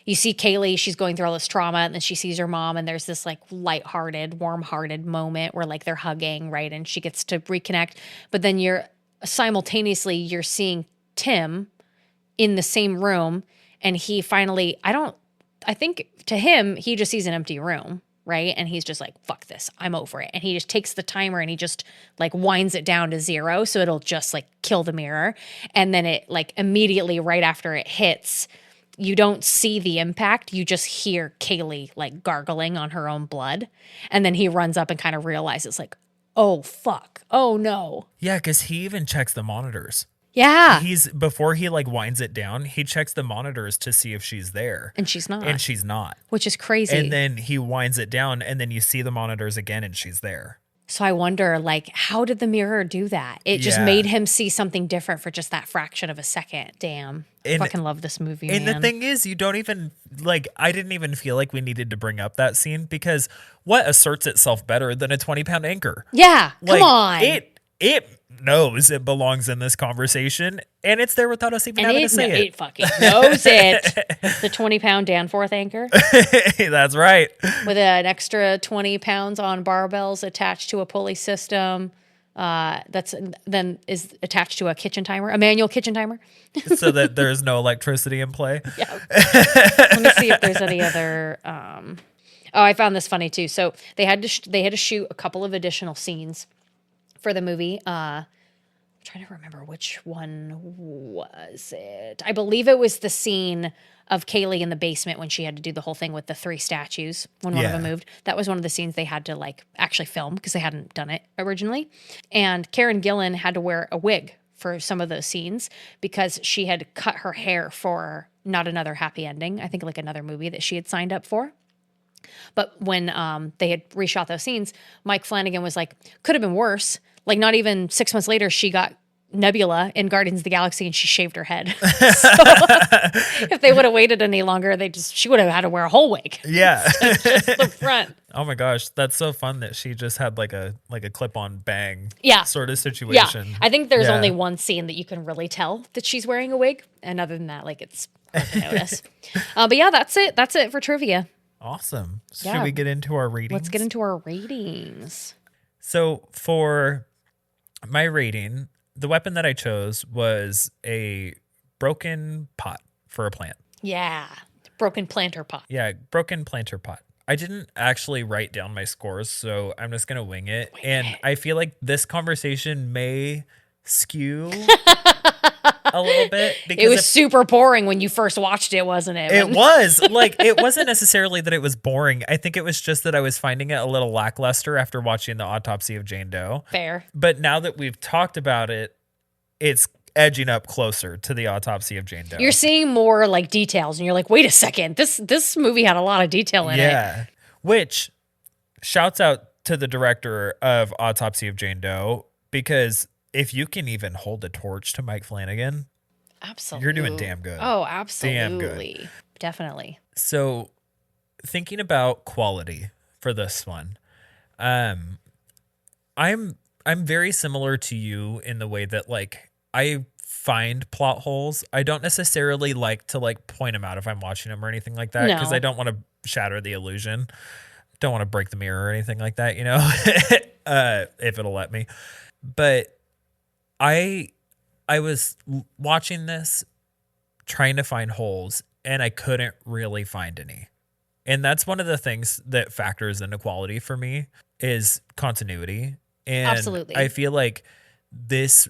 you see Kaylee, she's going through all this trauma, and then she sees her mom, and there's this like lighthearted, warm-hearted moment where like they're hugging, right? And she gets to reconnect. But then you're seeing Tim in the same room, and he finally, I think to him, he just sees an empty room, right? And he's just like, fuck this, I'm over it. And he just takes the timer and he just like winds it down to 0 so it'll just like kill the mirror. And then it like immediately right after it hits, you don't see the impact. You just hear Kaylee like gargling on her own blood. And then he runs up and kind of realizes like, oh, fuck. Oh, no. Yeah, because he even checks the monitors. Yeah. Before he like winds it down, he checks the monitors to see if she's there. And she's not. And she's not. Which is crazy. And then he winds it down and then you see the monitors again and she's there. So I wonder, like, how did the mirror do that? It just Yeah. made him see something different for just that fraction of a second. Damn. I And- fucking love this movie, And man. the thing is, you don't even like, I didn't even feel like we needed to bring up that scene because what asserts itself better than a 20-pound anchor? Yeah, come Like, on. It knows it belongs in this conversation and it's there without us even and having to say it fucking knows it. The 20-pound Danforth anchor That's right. with an extra 20 pounds on barbells attached to a pulley system that's then is attached to a kitchen timer, a manual kitchen timer. So that there's no electricity in play. Yeah. Let me see if there's any other. Oh, I found this funny too. So they had to shoot a couple of additional scenes for the movie. I'm trying to remember which one was it. I believe it was the scene of Kaylee in the basement when she had to do the whole thing with the 3 statues when one of them moved. That was one of the scenes they had to like actually film because they hadn't done it originally. And Karen Gillan had to wear a wig for some of those scenes because she had cut her hair for Not Another Happy Ending. I think like another movie that she had signed up for. But when they had reshot those scenes, Mike Flanagan was like, could have been worse. Like not even 6 months later, she got Nebula in Guardians of the Galaxy and she shaved her head. So if they would have waited any longer, she would have had to wear a whole wig. Yeah. Just the front. Oh my gosh, that's so fun that she just had like a clip-on bang sort of situation. Yeah. I think there's only one scene that you can really tell that she's wearing a wig. And other than that, like it's hard to notice. But yeah, that's it. That's it for trivia. Awesome. Should we get into our ratings? Let's get into our ratings. So for my rating, the weapon that I chose was a broken pot for a plant. Yeah. Broken planter pot. Yeah, broken planter pot. I didn't actually write down my scores, so I'm just going to wing it. I feel like this conversation may skew a little bit. Because it was super boring when you first watched it, wasn't it? It was. Like, it wasn't necessarily that it was boring. I think it was just that I was finding it a little lackluster after watching The Autopsy of Jane Doe. Fair. But now that we've talked about it, it's edging up closer to The Autopsy of Jane Doe. You're seeing more like details and you're like, wait a second, this movie had a lot of detail in it. Yeah. Which shouts out to the director of Autopsy of Jane Doe, because if you can even hold a torch to Mike Flanagan, absolutely, you're doing damn good. Oh, absolutely. Damn good. Definitely. So thinking about quality for this one, I'm very similar to you in the way that like I find plot holes. I don't necessarily like to like point them out if I'm watching them or anything like that, because I don't want to shatter the illusion. Don't want to break the mirror or anything like that, you know, if it'll let me. But I was watching this trying to find holes and I couldn't really find any. And that's one of the things that factors into quality for me is continuity. And absolutely. I feel like this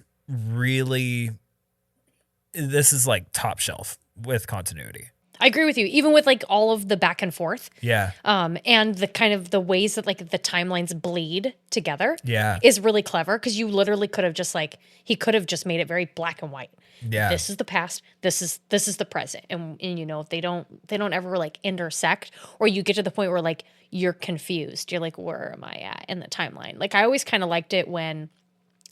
is like top shelf with continuity. I agree with you. Even with like all of the back and forth. Yeah. And the kind of the ways that like the timelines bleed together. Yeah. Is really clever because you literally could have just like, he could have just made it very black and white. Yeah. This is the past. This is the present. And you know, they don't ever like intersect, or you get to the point where like you're confused. You're like, where am I at in the timeline? Like I always kind of liked it when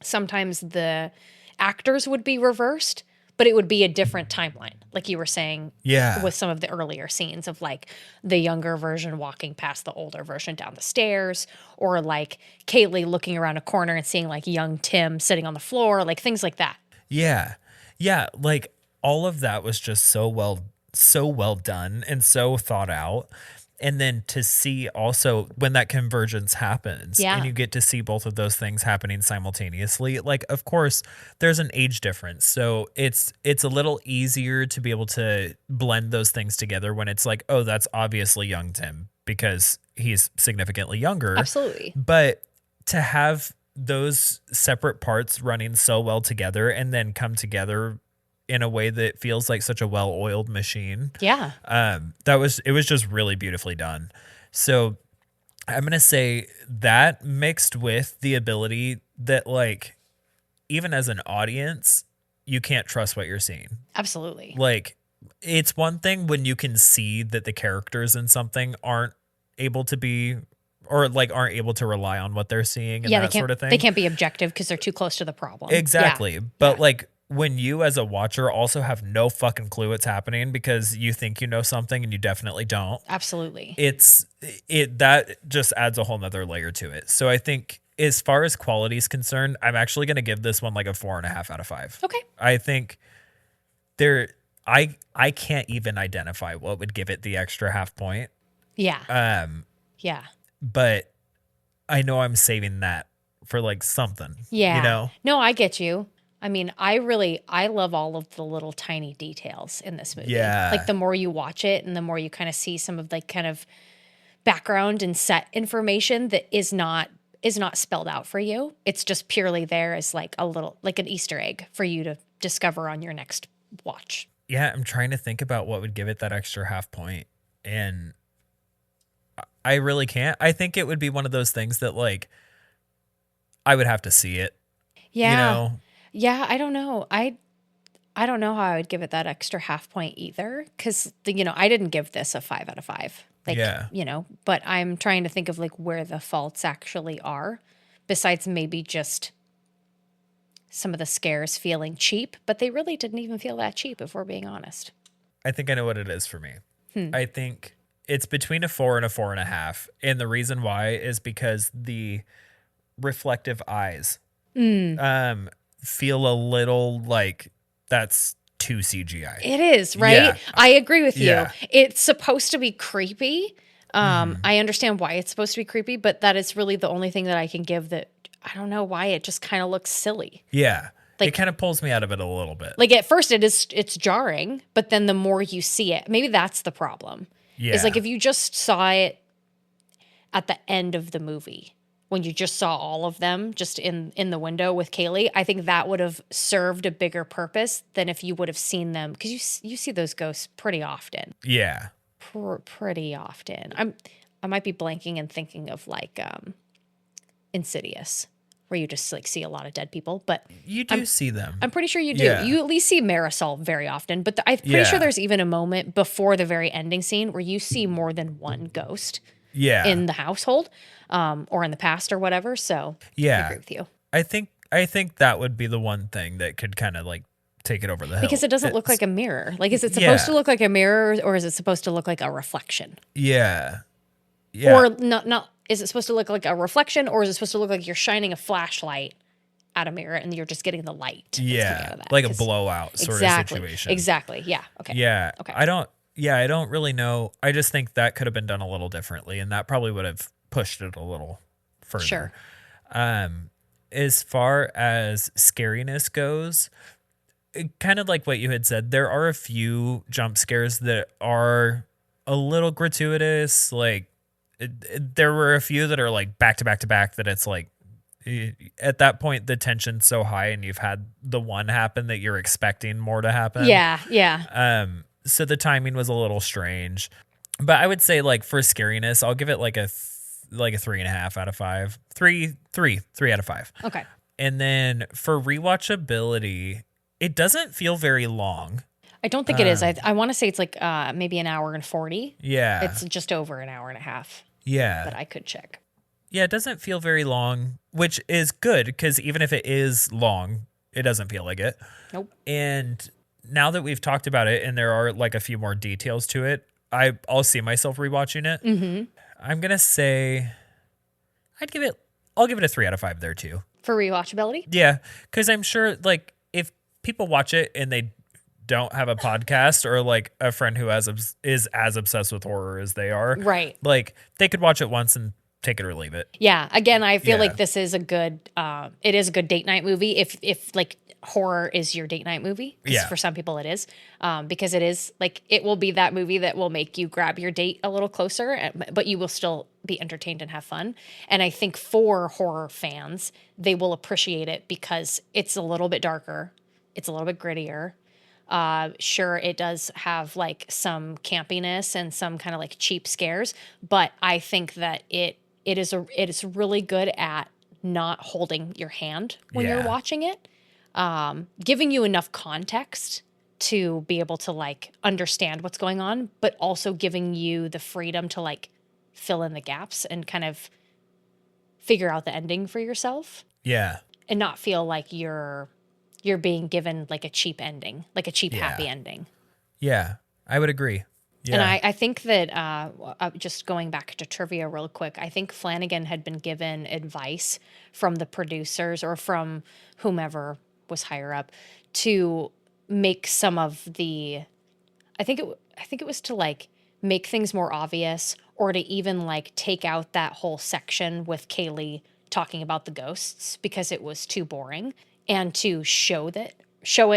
sometimes the actors would be reversed, but it would be a different timeline. Like you were saying with some of the earlier scenes of like the younger version walking past the older version down the stairs, or like Kaylee looking around a corner and seeing like young Tim sitting on the floor, like things like that. Yeah. Yeah. Like all of that was just so well done and so thought out. And then to see also when that convergence happens and you get to see both of those things happening simultaneously, like, of course, there's an age difference. So it's a little easier to be able to blend those things together when it's like, oh, that's obviously young Tim because he's significantly younger. Absolutely. But to have those separate parts running so well together and then come together in a way that feels like such a well-oiled machine. Yeah. It was just really beautifully done. So I'm going to say that mixed with the ability that like, even as an audience, you can't trust what you're seeing. Absolutely. Like it's one thing when you can see that the characters in something aren't able to be, or like aren't able to rely on what they're seeing and that sort of thing. They can't be objective because they're too close to the problem. Exactly. Yeah. But like, when you as a watcher also have no fucking clue what's happening because you think you know something and you definitely don't. Absolutely. That just adds a whole nother layer to it. So I think as far as quality is concerned, I'm actually going to give this one like a 4.5 out of 5. Okay. I think I can't even identify what would give it the extra half point. Yeah. Yeah. But I know I'm saving that for like something. Yeah. You know? No, I get you. I mean, I love all of the little tiny details in this movie. Yeah. Like the more you watch it and the more you kind of see some of like kind of background and set information that is not spelled out for you. It's just purely there as like a little, like an Easter egg for you to discover on your next watch. Yeah, I'm trying to think about what would give it that extra half point. And I really can't. I think it would be one of those things that like I would have to see it, you Yeah. know? Yeah, I don't know. I don't know how I would give it that extra half point either, because I didn't give this a 5 out of 5. Like, Yeah. but I'm trying to think of like where the faults actually are, besides maybe just some of the scares feeling cheap, but they really didn't even feel that cheap if we're being honest. I think I know what it is for me. I think it's between a 4 and a 4.5. And the reason why is because the reflective eyes feel a little like that's too CGI. It is, right? Yeah. I agree with you. Yeah. It's supposed to be creepy. I understand why it's supposed to be creepy, but that is really the only thing that I can give that I don't know why it just kind of looks silly. Yeah. Like- it kind of pulls me out of it a little bit. Like at first it's jarring, but then the more you see it, maybe that's the problem. Yeah. Is like if you just saw it at the end of the movie, when you just saw all of them just in the window with Kaylee, I think that would have served a bigger purpose than if you would have seen them, because you see those ghosts pretty often. Yeah. Pretty often. I might be blanking and thinking of like Insidious, where you just like see a lot of dead people, but You do see them. I'm pretty sure you do. Yeah. You at least see Marisol very often, but I'm pretty Yeah. sure there's even a moment before the very ending scene where you see more than one ghost yeah. in the household, or in the past or whatever. So I Yeah. agree with you. I think that would be the one thing that could kind of like take it over the hill. Because it doesn't look like a mirror. Like, is it Yeah. supposed to look like a mirror, or is it supposed to look like a reflection? Yeah. Yeah. Or not, is it supposed to look like a reflection, or is it supposed to look like you're shining a flashlight at a mirror and you're just getting the light? that's coming out yeah. of that? Like a 'Cause- blowout sort exactly, of situation. Exactly. Yeah. Okay. Yeah. Okay. I don't really know. I just think that could have been done a little differently, and that probably would have pushed it a little further. Sure. As far as scariness goes, kind of like what you had said, there are a few jump scares that are a little gratuitous. Like there were a few that are like back to back to back that it's like at that point the tension's so high and you've had the one happen that you're expecting more to happen. Yeah. Yeah. So the timing was a little strange, but I would say like for scariness, I'll give it like a 3.5 out of 5, 3 out of 5. Okay. And then for rewatchability, it doesn't feel very long. I don't think it is. I want to say it's like maybe an hour and 40. Yeah. It's just over an hour and a half, Yeah. but I could check. Yeah, it doesn't feel very long, which is good because even if it is long, it doesn't feel like it. Nope. And now that we've talked about it and there are like a few more details to it, I'll see myself rewatching it. Mm-hmm. I'm going to say I'll give it a 3 out of 5 there too. For rewatchability? Yeah, because I'm sure like if people watch it and they don't have a podcast or like a friend who is as obsessed with horror as they are, Right. like they could watch it once and take it or leave it. Yeah. Again, I feel Yeah. like this is it is a good date night movie. If like horror is your date night movie, 'cause Yeah. for some people it is, because it is like, it will be that movie that will make you grab your date a little closer, but you will still be entertained and have fun. And I think for horror fans, they will appreciate it because it's a little bit darker. It's a little bit grittier. Sure, it does have like some campiness and some kind of like cheap scares, but I think that it is really good at not holding your hand when you're Yeah. watching it, giving you enough context to be able to like understand what's going on, but also giving you the freedom to like fill in the gaps and kind of figure out the ending for yourself Yeah. and not feel like you're being given like a cheap ending, like a cheap Yeah. happy ending. Yeah. I would agree. Yeah. And I think that just going back to trivia real quick, I think Flanagan had been given advice from the producers or from whomever was higher up to make some of the, I think it was to like make things more obvious or to even like take out that whole section with Kaylee talking about the ghosts because it was too boring, and to show it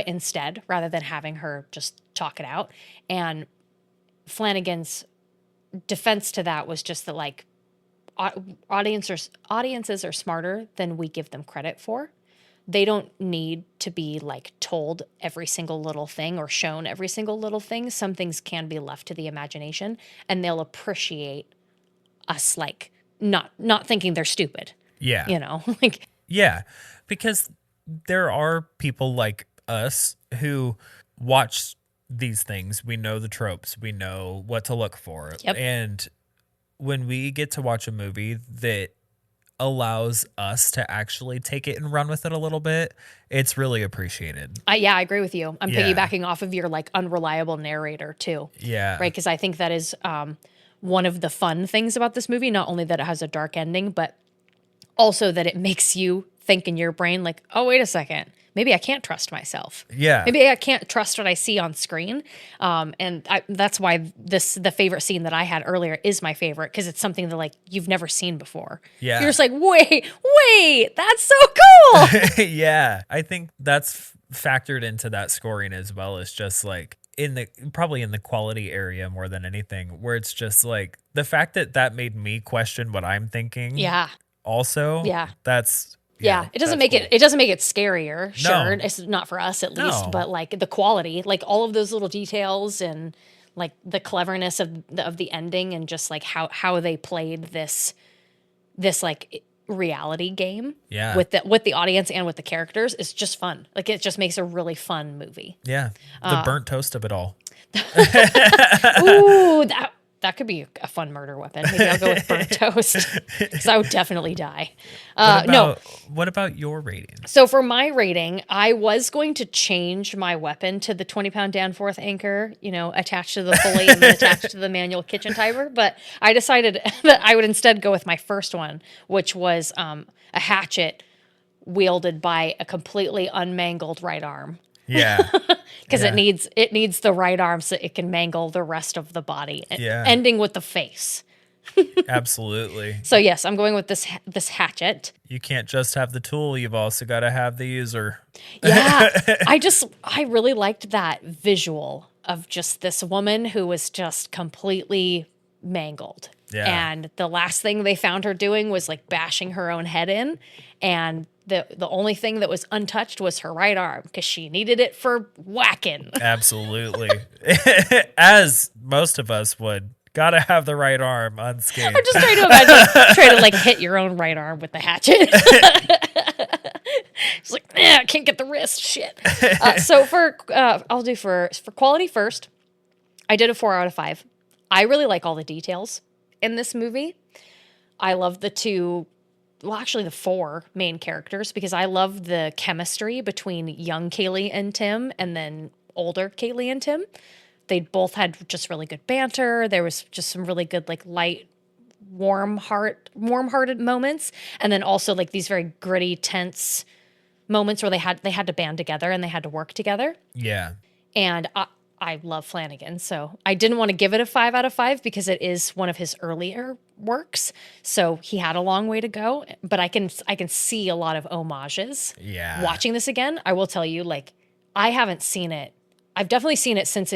instead rather than having her just talk it out. And Flanagan's defense to that was just that like audiences are smarter than we give them credit for. they don't need to be like told every single little thing or shown every single little thing. Some things can be left to the imagination, and they'll appreciate us like not thinking they're stupid. Yeah. You know, like Yeah, because there are people like us who watch these things. We know the tropes. We know what to look for. Yep. And when we get to watch a movie that allows us to actually take it and run with it a little bit, it's really appreciated. yeah, I agree with you. I'm Yeah. piggybacking off of your like unreliable narrator too. Yeah. Right, because I think that is one of the fun things about this movie. Not only that it has a dark ending, but also that it makes you think in your brain like, oh, wait a second. Maybe I can't trust myself. Yeah. Maybe I can't trust what I see on screen. That's why the favorite scene that I had earlier is my favorite, because it's something that like you've never seen before. Yeah. You're just like, wait, that's so cool. Yeah. I think that's factored into that scoring as well, as just like probably in the quality area more than anything, where it's just like the fact that made me question what I'm thinking. Yeah. Also. Yeah. That's. Yeah, it doesn't make cool. it doesn't make it scarier. Sure, No. it's not for us at least, No. but like the quality, like all of those little details and like the cleverness of the ending and just like how they played this like reality game Yeah. with the audience and with the characters is just fun. Like it just makes a really fun movie. Yeah. The burnt toast of it all. Ooh, that could be a fun murder weapon. Maybe I'll go with burnt toast because I would definitely die. What about your rating? So for my rating, I was going to change my weapon to the 20-pound Danforth anchor, attached to the pulley and then attached to the manual kitchen timer. But I decided that I would instead go with my first one, which was a hatchet wielded by a completely unmangled right arm. Yeah. Because Yeah. it needs the right arm so it can mangle the rest of the body, Yeah. ending with the face. Absolutely. So yes, I'm going with this hatchet. You can't just have the tool, you've also got to have the user. Yeah, I really liked that visual of just this woman who was just completely mangled. Yeah. And the last thing they found her doing was like bashing her own head in, and the only thing that was untouched was her right arm because she needed it for whacking. Absolutely. As most of us would. Gotta have the right arm unscathed. I'm just trying to imagine trying to like hit your own right arm with the hatchet. It's like, I can't get the wrist. Shit. So I'll do for quality first. I did a 4 out of 5. I really like all the details in this movie. I love the 4 main characters because I love the chemistry between young Kaylee and Tim and then older Kaylee and Tim. They both had just really good banter. There was just some really good, like light, warm-hearted moments. And then also like these very gritty, tense moments where they had to band together and they had to work together. Yeah. And I love Flanagan. So I didn't want to give it a 5 out of 5 because it is one of his earlier works. So he had a long way to go, but I can see a lot of homages. Yeah. Watching this again, I will tell you, like, I haven't seen it. I've definitely seen it since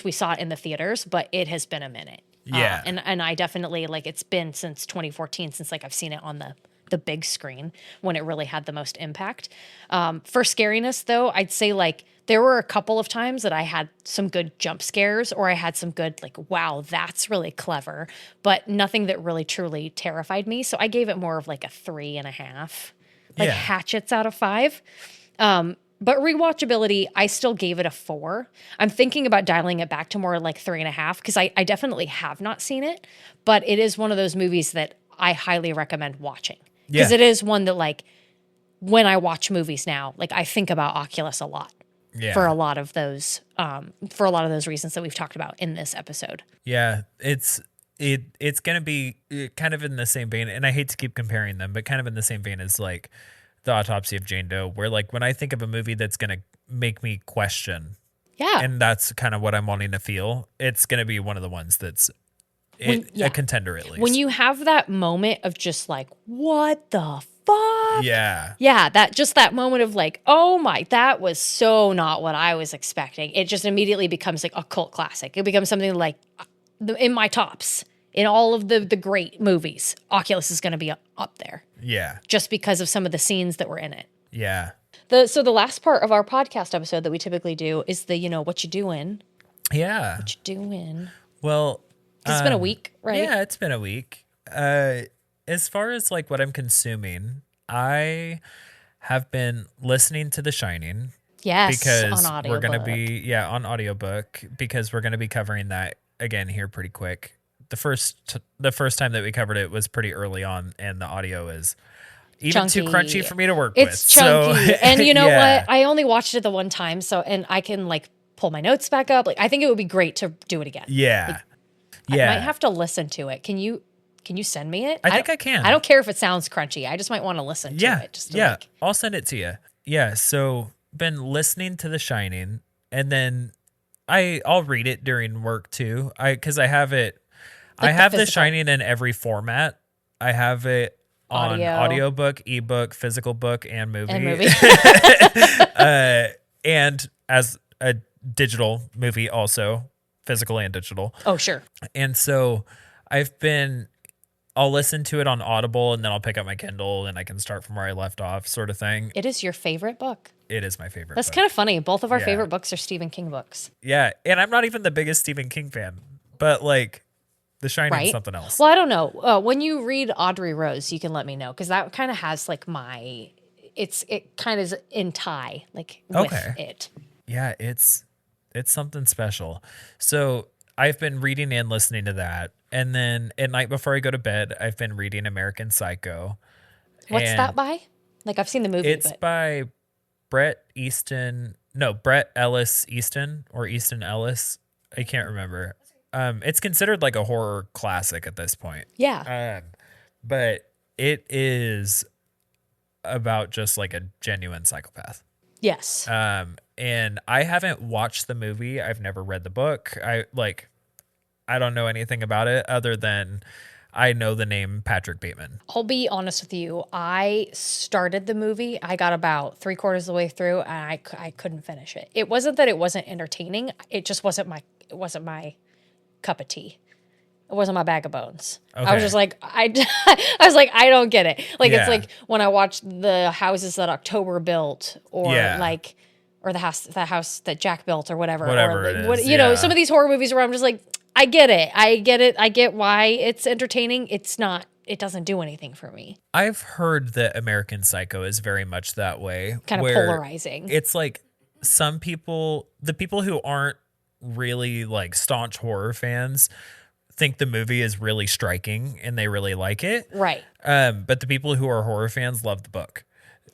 we saw it in the theaters, but it has been a minute. Yeah. And I definitely, like, it's been since 2014 since like I've seen it on the big screen when it really had the most impact. For scariness though, I'd say like there were a couple of times that I had some good jump scares or I had some good like, wow, that's really clever, but nothing that really truly terrified me. So I gave it more of like a 3.5, like Yeah. hatchets out of 5. But rewatchability, I still gave it a 4. I'm thinking about dialing it back to more like 3.5 because I definitely have not seen it, but it is one of those movies that I highly recommend watching because Yeah. it is one that like when I watch movies now, like I think about Oculus a lot Yeah. for a lot of those reasons that we've talked about in this episode. Yeah. It's going to be kind of in the same vein, and I hate to keep comparing them, but kind of in the same vein as like The Autopsy of Jane Doe, where like when I think of a movie that's going to make me question, Yeah. and that's kind of what I'm wanting to feel, it's going to be one of the ones that's Yeah. a contender at least. When you have that moment of just like, what the fuck? Yeah. Yeah, that moment of like, oh my, that was so not what I was expecting. It just immediately becomes like a cult classic. It becomes something like in my tops, in all of the great movies, Oculus is going to be up there Yeah. just because of some of the scenes that were in it. Yeah. So the last part of our podcast episode that we typically do is the, what you doing? Yeah. What you doing? Well, It's been a week, right? Yeah, it's been a week. As far as like what I'm consuming, I have been listening to The Shining. Yes, Because on we're going to audiobook. be, on audiobook, because we're going to be covering that again here pretty quick. The first time that we covered it was pretty early on, and the audio is even too Chunky. crunchy for me to work with. It's chunky. And you know yeah. what? I only watched it the one time, and I can like pull my notes back up. Like I think it would be great to do it again. Yeah. I might have to listen to it. Can you send me it? I think I can. I don't care if it sounds crunchy. I just might want to listen to it. Just to I'll send it to you. Yeah. So been listening to The Shining, and then I'll read it during work too. Because I have it. I have The Shining in every format. I have it on audiobook, ebook, physical book, and movie. And as a digital movie also, physical and digital. Oh, sure. And so I'll listen to it on Audible, and then I'll pick up my Kindle and I can start from where I left off, sort of thing. It is your favorite book. It is my favorite That's book. kind of funny. Both of our favorite books are Stephen King books. Yeah. And I'm not even the biggest Stephen King fan, but like The Shining is something else. Well, I don't know. When you read Audrey Rose, you can let me know, because that kind of has like it kind of is in tie like with it. Yeah, it's something special. So I've been reading and listening to that. And then at night before I go to bed, I've been reading American Psycho. What's that by? Like I've seen the movie. It's by Bret Ellis Easton, or Easton Ellis. I can't remember. It's considered like a horror classic at this point. Yeah. But it is about just like a genuine psychopath. Yes. And I haven't watched the movie. I've never read the book. I don't know anything about it other than I know the name Patrick Bateman. I'll be honest with you. I started the movie. I got about 3/4 of the way through, and I couldn't finish it. It wasn't that it wasn't entertaining. It just wasn't my cup of tea. It wasn't my bag of bones. Okay. I was just like, I was like, I don't get it. Like, it's like when I watched the houses that October built, or or the house that Jack built, or whatever. Whatever or it is. you know, some of these horror movies where I'm just like, I get it. I get why it's entertaining. It doesn't do anything for me. I've heard that American Psycho is very much that way. Kind of polarizing. It's like some people, the people who aren't really like staunch horror fans, think the movie is really striking and they really like it. Right. But the people who are horror fans love the book.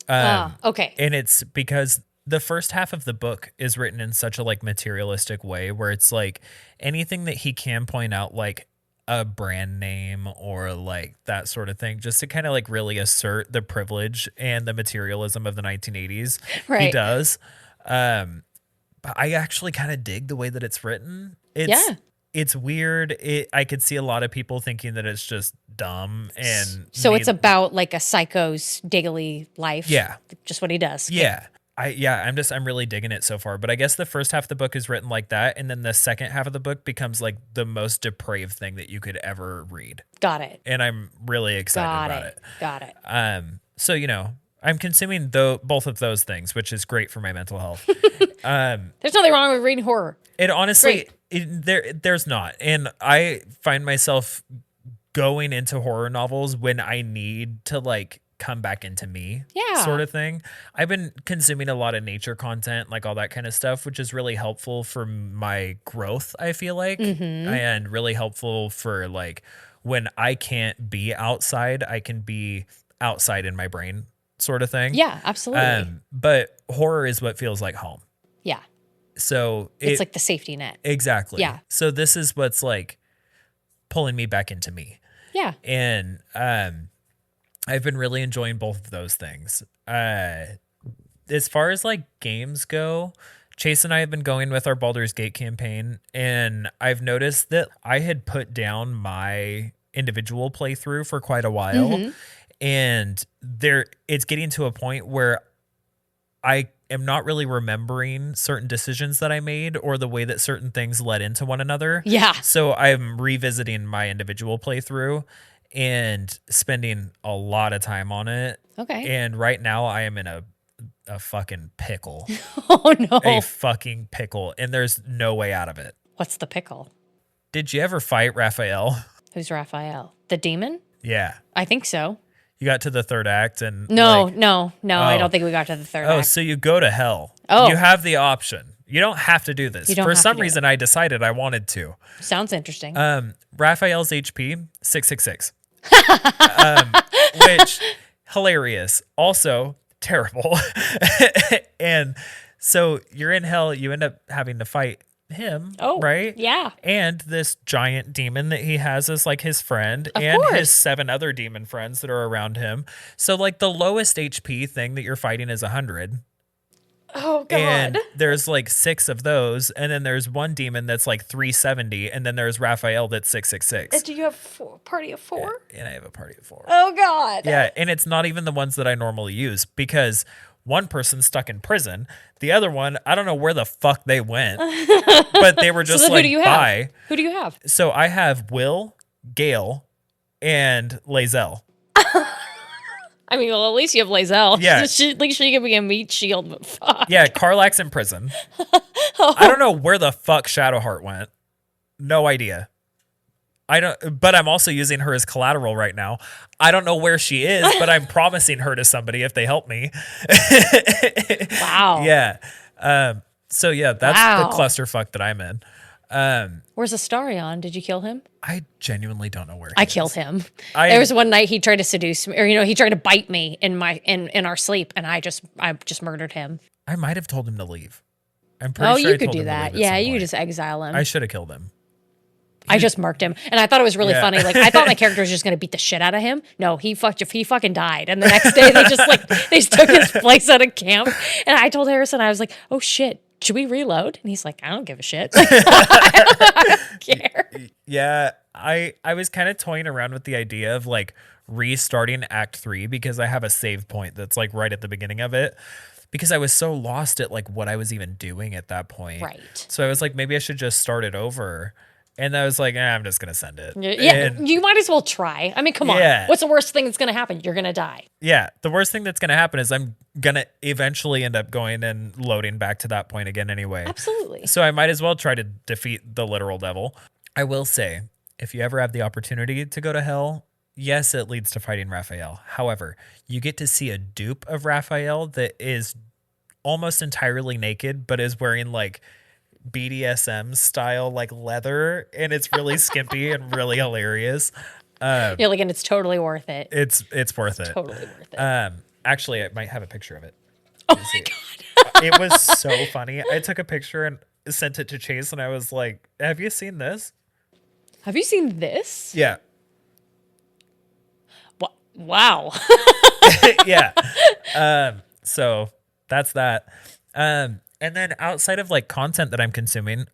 Okay. And it's because the first half of the book is written in such a like materialistic way where it's like anything that he can point out, like a brand name or like that sort of thing, just to kind of like really assert the privilege and the materialism of the 1980s. Right. He does. But I actually kind of dig the way that it's written. It's weird. I could see a lot of people thinking that it's just dumb. And so it's about like a psycho's daily life. Yeah. Just what he does. Yeah. I'm really digging it so far. But I guess the first half of the book is written like that. And then the second half of the book becomes like the most depraved thing that you could ever read. Got it. And I'm really excited about it. Got it. So, I'm consuming both of those things, which is great for my mental health. There's nothing wrong with reading horror. It honestly, there's not. And I find myself going into horror novels when I need to like come back into me, sort of thing. I've been consuming a lot of nature content, like all that kind of stuff, which is really helpful for my growth, I feel like, and really helpful for like when I can't be outside, I can be outside in my brain, sort of thing. Yeah, absolutely. But horror is what feels like home. Yeah. So it's like the safety net. Exactly. Yeah. So this is what's like pulling me back into me. Yeah. And I've been really enjoying both of those things. As far as like games go, Chase and I have been going with our Baldur's Gate campaign, and I've noticed that I had put down my individual playthrough for quite a while, and it's getting to a point where I am not really remembering certain decisions that I made or the way that certain things led into one another. Yeah. So I'm revisiting my individual playthrough and spending a lot of time on it. Okay. And right now I am in a a fucking pickle. Oh no. A fucking pickle. And there's no way out of it. What's the pickle? Did you ever fight Raphael? Who's Raphael? The demon? Yeah. I think so. You got to the third act and No, like, I don't think we got to the third Oh, act. so you go to hell. Oh. You have the option. You don't have to do this. You don't For have some to do reason, I decided I wanted to. Sounds interesting. Raphael's HP, 666. Which, hilarious. Also, terrible. And so you're in hell. You end up having to fight him, right? Yeah. And this giant demon that he has as like his friend, Of and course. his 7 other demon friends that are around him. So like the lowest HP thing that you're fighting is 100. Oh God. And there's like 6 of those, and then there's one demon that's like 370, and then there's Raphael that's 666. Do you have a party of 4? And I have a party of 4. Oh God. Yeah, and it's not even the ones that I normally use because one person's stuck in prison. The other one, I don't know where the fuck they went, but they were just So then like, who do you bye. have? Who do you have? So I have Will, Gale, and Lazelle. I mean, well, at least you have Lazelle. Yeah. At least she can be a meat shield, but fuck. Yeah, Carlack's in prison. I don't know where the fuck Shadowheart went. No idea. But I'm also using her as collateral right now. I don't know where she is, but I'm promising her to somebody if they help me. Wow. Yeah. So yeah, that's Wow. the clusterfuck that I'm in. Where's Astarion? Did you kill him? I genuinely don't know where I he killed is. him. I- There was one night he tried to seduce me, or he tried to bite me in our sleep, and I just murdered him. I might have told him to leave. I'm pretty Oh, sure you I could told do him to that. leave at Yeah, some you could point. just exile him. I should have killed him. I just murked him, and I thought it was really Yeah. funny. Like I thought my character was just gonna beat the shit out of him. No, he fucking died, and the next day they just took his place out of camp. And I told Harrison, I was like, "Oh shit, should we reload?" And he's like, "I don't give a shit. I don't care." Yeah, I was kind of toying around with the idea of like restarting Act 3 because I have a save point that's like right at the beginning of it. Because I was so lost at like what I was even doing at that point. Right. So I was like, maybe I should just start it over. And I was like, I'm just going to send it. Yeah, And you might as well try. I mean, come on. Yeah. What's the worst thing that's gonna happen? You're gonna die. yeah, the worst thing that's going to happen is I'm going to eventually end up going and loading back to that point again anyway. Absolutely. So I might as well try to defeat the literal devil. I will say, if you ever have the opportunity to go to hell, yes, it leads to fighting Raphael. However, you get to see a dupe of Raphael that is almost entirely naked, but is wearing like BDSM style like leather, and it's really skimpy and really hilarious. You're like, and it's totally worth it. It's worth it. Totally worth it. Actually, I might have a picture of it. Oh my God. It was so funny. I took a picture and sent it to Chase, and I was like, "Have you seen this?" Have you seen this? Yeah. Wow. Yeah. So that's that. And then outside of like content that I'm consuming,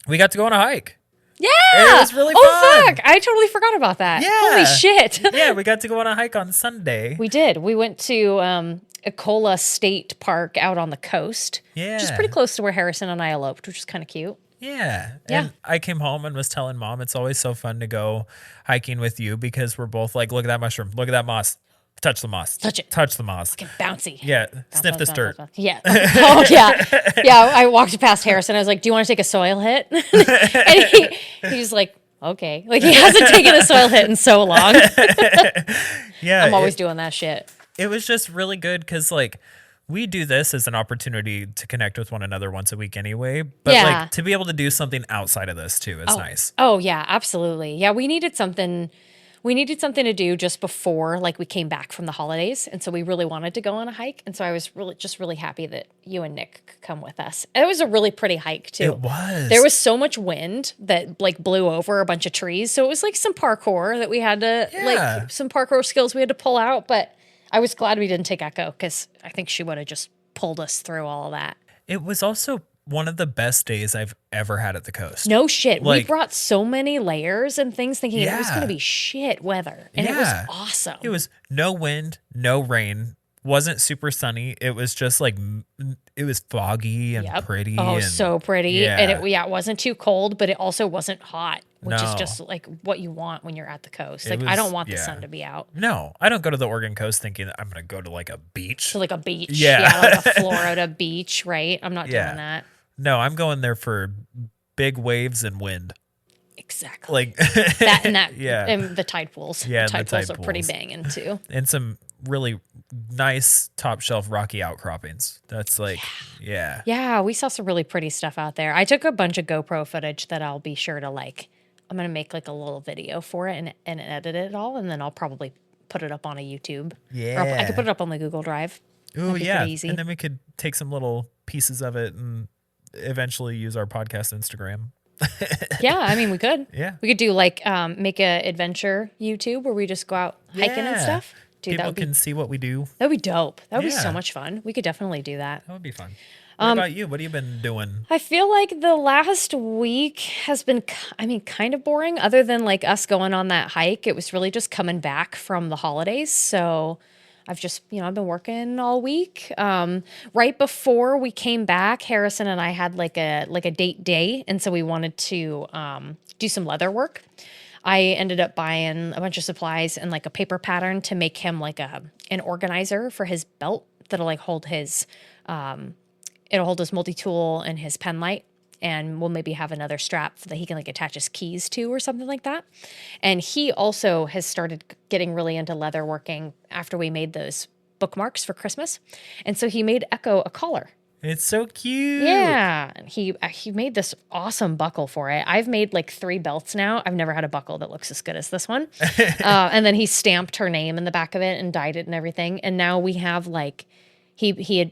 we got to go on a hike. Yeah. It was really Oh, fun. fuck. I totally forgot about that. Yeah. Holy shit. Yeah, we got to go on a hike on Sunday. We did. We went to Ecola State Park out on the coast. Yeah. Which is pretty close to where Harrison and I eloped, which is kind of cute. Yeah. Yeah. And I came home and was telling Mom it's always so fun to go hiking with you because we're both like, look at that mushroom, look at that moss. Touch the moss. Touch it. Touch the moss. Fucking bouncy. Yeah. Bounce, Sniff bounce, this bounce, dirt. bounce, bounce. Yeah. Oh, yeah. Yeah. I walked past Harrison. I was like, do you want to take a soil hit? And he's like, okay. Like he hasn't taken a soil hit in so long. Yeah. I'm always doing that shit. It was just really good because like we do this as an opportunity to connect with one another once a week anyway. But Yeah. like to be able to do something outside of this too is nice. Oh yeah, absolutely. Yeah, we needed something to do just before like we came back from the holidays. And so we really wanted to go on a hike. And so I was really happy that you and Nick could come with us. And it was a really pretty hike too. It was. There was so much wind that like blew over a bunch of trees. So it was like some parkour that we had to like some parkour skills we had to pull out. But I was glad we didn't take Echo because I think she would have just pulled us through all of that. It was also one of the best days I've ever had at the coast. No shit. We Like- brought so many layers and things thinking it was Yeah. going to be shit weather. And it was Yeah. awesome. It was no wind, no rain. wasn't super sunny. It was just like it was foggy and pretty. Oh, and, so pretty. Yeah. And it wasn't too cold, but it also wasn't hot, which is No. just like what you want when you're at the coast. It Like, was- I don't want the yeah. sun to be out. No, I don't go to the Oregon coast thinking that I'm going to go to like a beach. To like a beach. Yeah. Like a Florida beach, right? I'm not Yeah. doing that. No, I'm going there for big waves and wind. Exactly. Like yeah. And the tide pools. Yeah, the tide pools are pretty pools. banging too. And some really nice top shelf rocky outcroppings. That's like, yeah. Yeah, we saw some really pretty stuff out there. I took a bunch of GoPro footage that I'll be sure to I'm going to make like a little video for it and edit it all. And then I'll probably put it up on a YouTube. Yeah. Or I could put it up on the Google Drive. Oh, That'd be yeah. pretty easy. And then we could take some little pieces of it and eventually use our podcast Instagram. Yeah, I mean, we could. Yeah. We could do make a adventure YouTube where we just go out hiking and Yeah. stuff. Dude, People can see what we do. that'd be dope. That would be Yeah. so much fun. We could definitely do that. That would be fun. What about you? What have you been doing? I feel like the last week has been, kind of boring, other than like us going on that hike. It was really just coming back from the holidays. So I've just, I've been working all week. Right before we came back, Harrison and I had like a date day. And so we wanted to do some leather work. I ended up buying a bunch of supplies and like a paper pattern to make him like an organizer for his belt that'll like hold his, it'll hold his multi-tool and his pen light. And we'll maybe have another strap that he can like attach his keys to or something like that. And he also has started getting really into leather working after we made those bookmarks for Christmas. And so he made Echo a collar. It's so cute. Yeah. And he made this awesome buckle for it. I've made like 3 belts now. I've never had a buckle that looks as good as this one. And then he stamped her name in the back of it and dyed it and everything. And now we have like, he had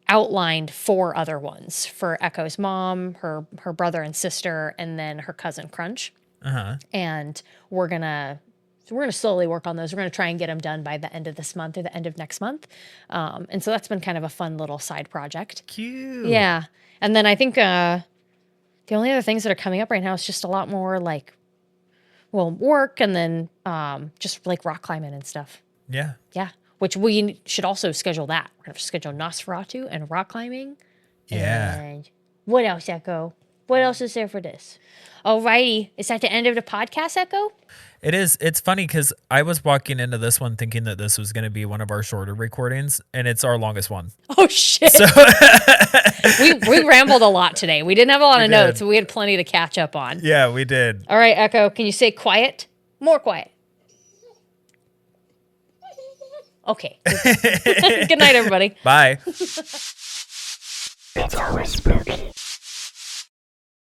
outlined 4 other ones for Echo's mom, her brother and sister, and then her cousin Crunch. Uh-huh. And we're gonna slowly work on those. We're gonna try and get them done by the end of this month or the end of next month. And so that's been kind of a fun little side project. Cute. Yeah. And then I think the only other things that are coming up right now is just a lot more work and then just like rock climbing and stuff. Yeah. Yeah. Which we should also schedule that. We're going to schedule Nosferatu and rock climbing. Yeah. And what else, Echo? What else is there for this? Alrighty. Is that the end of the podcast, Echo? It is. It's funny because I was walking into this one thinking that this was going to be one of our shorter recordings, and it's our longest one. Oh, shit. So we rambled a lot today. We didn't have a lot of did. notes, but we had plenty to catch up on. yeah, we did. All right, Echo, can you say quiet? More quiet. Okay. Good night, everybody. Bye. It's always spooky.